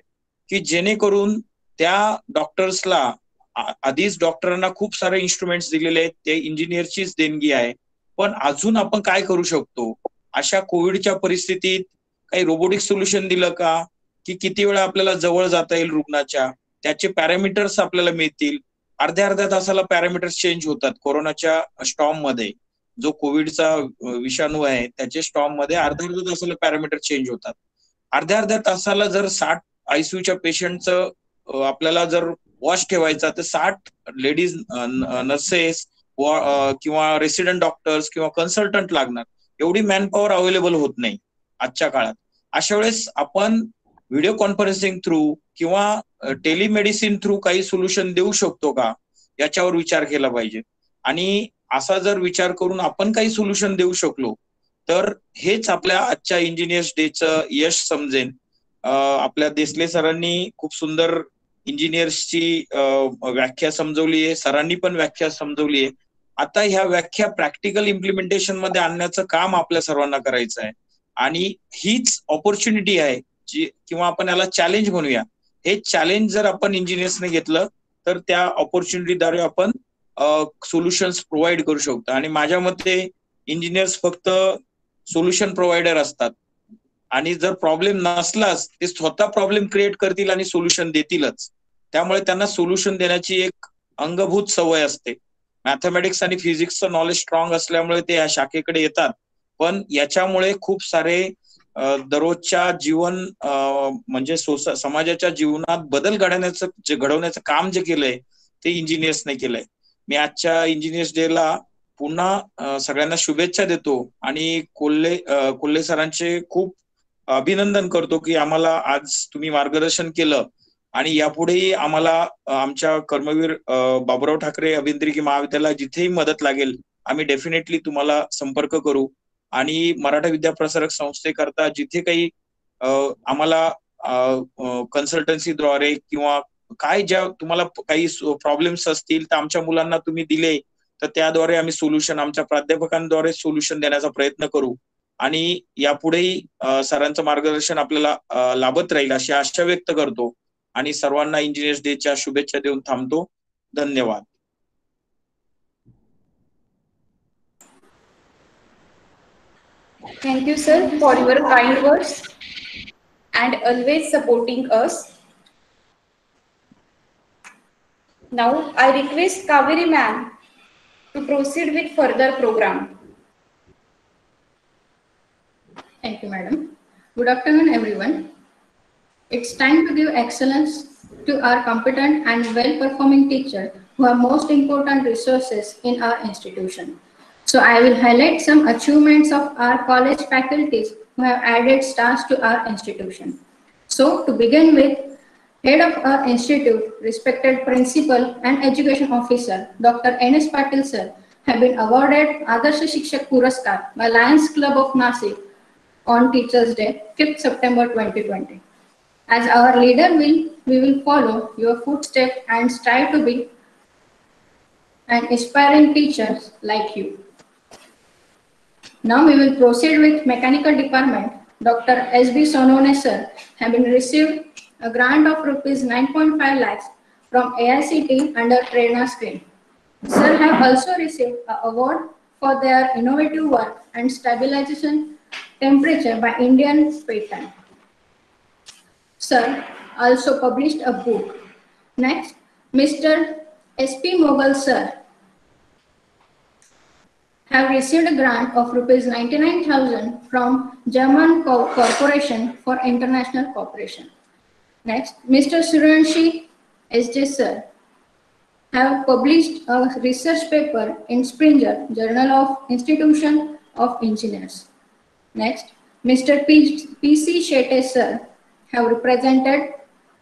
की जेणेकरून त्या डॉक्टर्सला आधीच डॉक्टरांना खूप सारे इन्स्ट्रुमेंट्स दिलेले आहेत, ते इंजिनियरचीच देणगी आहे. पण अजून आपण काय करू शकतो अशा कोविडच्या परिस्थितीत? काही रोबोटिक सोल्युशन दिलं का की किती वेळा आपल्याला जवळ जाता येईल रुग्णाच्या, त्याचे पॅरामीटर्स आपल्याला मिळतील. अर्ध्या अर्ध्या तासाला पॅरामीटर्स चेंज होतात. कोरोनाच्या स्टॉर्म मध्ये जो कोविडचा विषाणू आहे त्याचे स्टॉर्म मध्ये अर्ध्या अर्ध्या तासाला पॅरामीटर चेंज होतात. अर्ध्या अर्ध्या तासाला जर 60 आयसीयूच्या पेशंटचं आपल्याला जर वॉच ठेवायचा तर 60 लेडीज नर्सेस किंवा रेसिडेंट डॉक्टर्स किंवा कन्सल्टंट लागणार. एवढी मॅनपॉवर अवेलेबल होत नाही आजच्या काळात. अशा वेळेस आपण व्हिडिओ कॉन्फरन्सिंग थ्रू किंवा टेलिमेडिसिन थ्रू काही सोल्युशन देऊ शकतो का याच्यावर विचार केला पाहिजे. आणि असा जर विचार करून आपण काही सोल्युशन देऊ शकलो तर हेच आपल्या आजच्या इंजिनियर्स डेचं यश समजेन. आपल्या देसले सरांनी खूप सुंदर इंजिनियर्सची व्याख्या समजवली आहे, सरांनी पण व्याख्या समजवली आहे. आता ह्या व्याख्या प्रॅक्टिकल इम्प्लिमेंटेशन मध्ये आणण्याचं काम आपल्या सर्वांना करायचं आहे. आणि हीच ऑपॉर्च्युनिटी आहे जी, किंवा आपण याला चॅलेंज म्हणूया. हे चॅलेंज जर आपण इंजिनियर्सने घेतलं तर त्या ऑपॉर्च्युनिटीद्वारे आपण सोल्युशन्स प्रोव्हाइड करू शकतो. आणि माझ्या मते इंजिनियर्स फक्त सोल्युशन प्रोव्हायडर असतात आणि जर प्रॉब्लेम नसलाच ते स्वतः प्रॉब्लेम क्रिएट करतील आणि सोल्युशन देतीलच. त्यामुळे त्यांना सोल्युशन देण्याची एक अंगभूत सवय असते. मॅथमॅटिक्स आणि फिजिक्सचं नॉलेज स्ट्रॉंग असल्यामुळे ते या शाखेकडे येतात. पण याच्यामुळे खूप सारे दररोजच्या जीवन म्हणजे समाजाच्या जीवनात बदल घडवण्याचं काम जे केलंय ते इंजिनियर्सने केलंय. मी आजच्या इंजिनियर्स डेला पुन्हा सगळ्यांना शुभेच्छा देतो आणि कोल्हे सरांचे खूप अभिनंदन करतो की आम्हाला आज तुम्ही मार्गदर्शन केलं आणि यापुढेही आम्हाला आमच्या कर्मवीर बाबुराव ठाकरे अभियांत्रिकी महाविद्यालयाला जिथेही मदत लागेल आम्ही डेफिनेटली तुम्हाला संपर्क करू. आणि मराठा विद्याप्रसारक संस्थेकरता जिथे काही आम्हाला कन्सल्टन्सीद्वारे किंवा काय ज्या तुम्हाला काही प्रॉब्लेम्स असतील तर आमच्या मुलांना तुम्ही दिले तर त्याद्वारे आम्ही सोल्युशन आमच्या प्राध्यापकांद्वारे सोल्युशन देण्याचा प्रयत्न करू. आणि यापुढेही सरांचं मार्गदर्शन आपल्याला लाभत राहील अशी आशा व्यक्त करतो आणि सर्वांना इंजिनियर्स डेच्या शुभेच्छा देऊन थांबतो. धन्यवाद. Thank you, sir, for your kind words and always supporting us. Now, I request Kaveri ma'am to proceed with further program. Thank you, madam. Good afternoon, everyone. It's time to give excellence to our competent and well-performing teachers who are most important resources in our institution. So I will highlight some achievements of our college faculties who have added stars to our institution. So to begin with, Head of our institute, respected principal and education officer, Dr. N.S. Patil sir, have been awarded Adarsha Shikshak Puraskar by Lions Club of Nasik on Teachers' Day, 5th September 2020. As our leader we will follow your footsteps and strive to be an inspiring teacher like you. Now we will proceed with mechanical department. Dr. S.B. Sonone sir have been received a grant of rupees 9.5 lakhs from AICT under Prerna scheme. Sir have also received an award for their innovative work and stabilization temperature by Indian Patent. Sir also published a book. Next, Mr. S.P. Mogal sir have received a grant of rupees 99,000 from German Corporation for International Cooperation. Next, Mr. Suranshi S.J. sir have published a research paper in Springer, Journal of Institution of Engineers. Next, Mr. P.C. Shetty sir have represented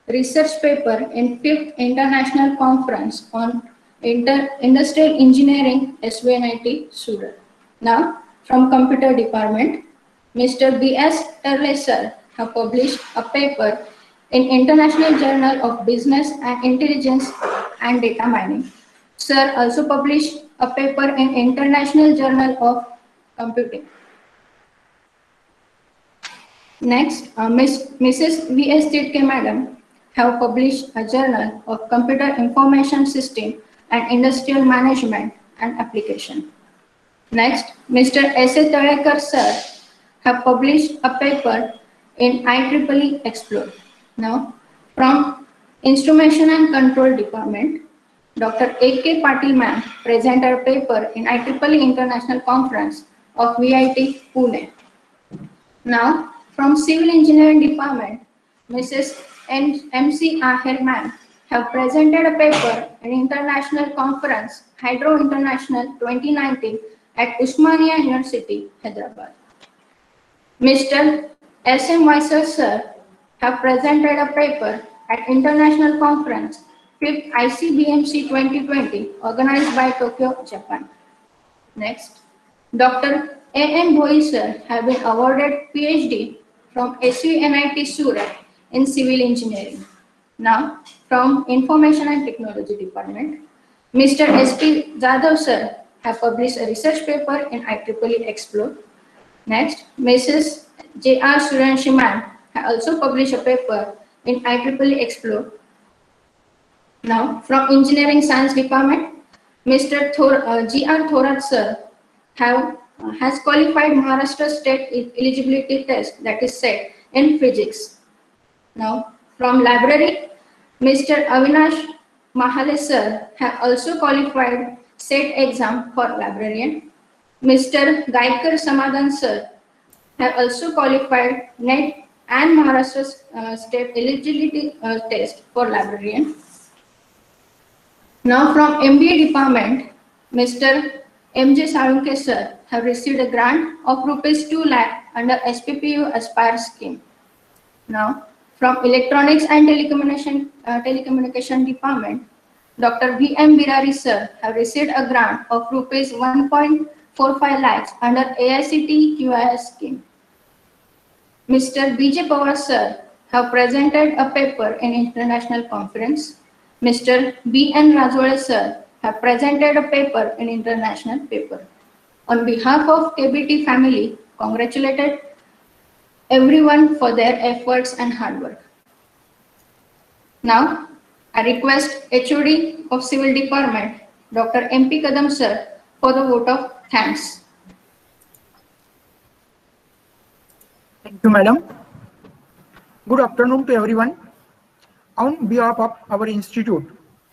research paper in 5th International Conference on Industrial Engineering, SVNIT, Surat. Now, from Computer Department, Mr. B.S. Turle sir have published a paper in International Journal of Business and Intelligence and Data Mining. Sir also published a paper in International Journal of Computing. Next, Mrs. V.S. Titke Madam have published a Journal of Computer Information System and Industrial Management and Application. Next, Mr. S.A. Talekar sir have published a paper in IEEE Explore. Now, from Instrumentation and Control Department, Dr. A.K. Patil ma'am presented a paper in IEEE International Conference of VIT Pune. Now, from Civil Engineering Department, Mrs. M.C. Aher ma'am have presented a paper in International Conference Hydro International 2019 at Usmania University, Hyderabad. Mr. S.M. Weiser sir have presented a paper at International Conference 5th ICBMC 2020 organized by Tokyo, Japan. Next, Dr. A.M. Bhoi sir have been awarded PhD from SUNIT Surat in Civil Engineering. Now, from Information and Technology Department, Mr. S.P. Jadhav sir have published a research paper in IEEE Explore. Next, Mrs. J.R. Suranshi ma'am have also published a paper in IEEE Explore. Now, from Engineering Science Department, Mr. G.R. Thorat sir has qualified Maharashtra State Eligibility Test, that is SET, in physics. Now, from Library, Mr. Avinash Mahale sir have also qualified SET exam for librarian. Mr. Gaikar Samadhan sir have also qualified NET and Maharashtra State Eligibility Test for librarian. Now, from MBA Department, Mr. M.J. Salunke sir have received a grant of rupees 2 lakh under SPPU Aspire scheme. Now, from Electronics and Telecommunication Department, Dr. V.M. Birari sir have received a grant of rupees 1.45 lakhs under AICT QIS scheme. Mr. B.J. Pawar sir have presented a paper in international conference. Mr. B.N. Rajwale sir have presented a paper in international paper. On behalf of KBT family, congratulated everyone for their efforts and hard work. Now, I request HOD of Civil Department, Dr. M.P. Kadam sir, for the vote of thanks. Thank you, madam. Good afternoon to everyone. On behalf of our institute,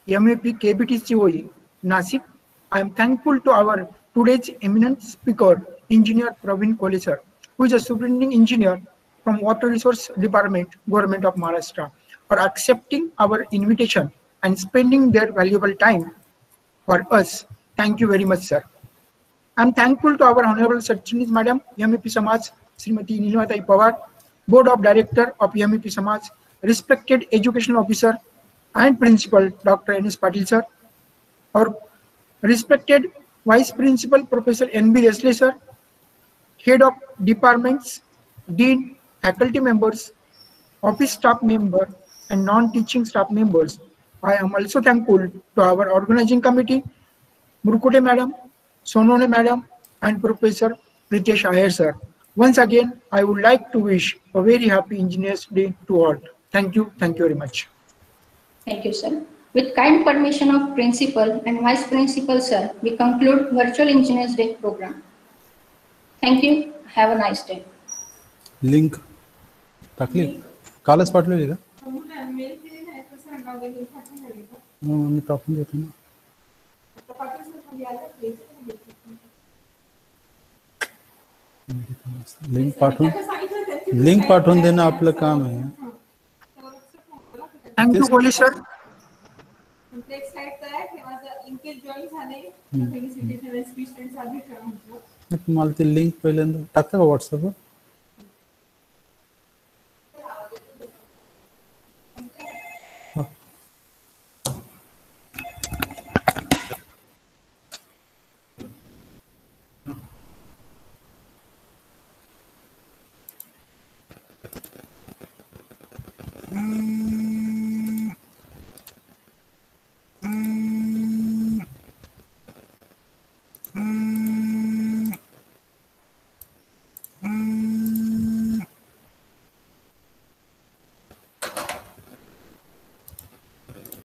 MAP KBT COE, Nasik, I am thankful to our today's eminent speaker, Engineer Praveen Kole sir, who is a superintending engineer from Water Resource Department, Government of Maharashtra, for accepting our invitation and spending their valuable time for us. Thank you very much, sir. I am thankful to our Honorable Sarchinis Madam, MAP Samaj, Srimati Nilmatai Pawar, Board of Director of MAP Samaj, respected Education Officer and Principal Dr. N.S. Patil sir, our respected Vice Principal Professor N.B. Resle sir, Head of Departments, Dean, faculty members, office staff member, and non-teaching staff members. I am also thankful to our organizing committee, Murukute Madam, Sonone Madam, and Professor Pritesh Iyer sir. Once again, I would like to wish a very happy Engineers Day to all. Thank you very much. Thank you, sir. With kind permission of Principal and Vice Principal, sir, we conclude Virtual Engineers Day program. Thank you. Have a nice day. Link टाकली कालच पाठवली का मी टाकून देतो ना लिंक पाठवून देणं आपलं काम आहे Thank you, Kole sir. तुम्हाला ते लिंक पहिल्यांदा टाकता का व्हॉट्सअपवर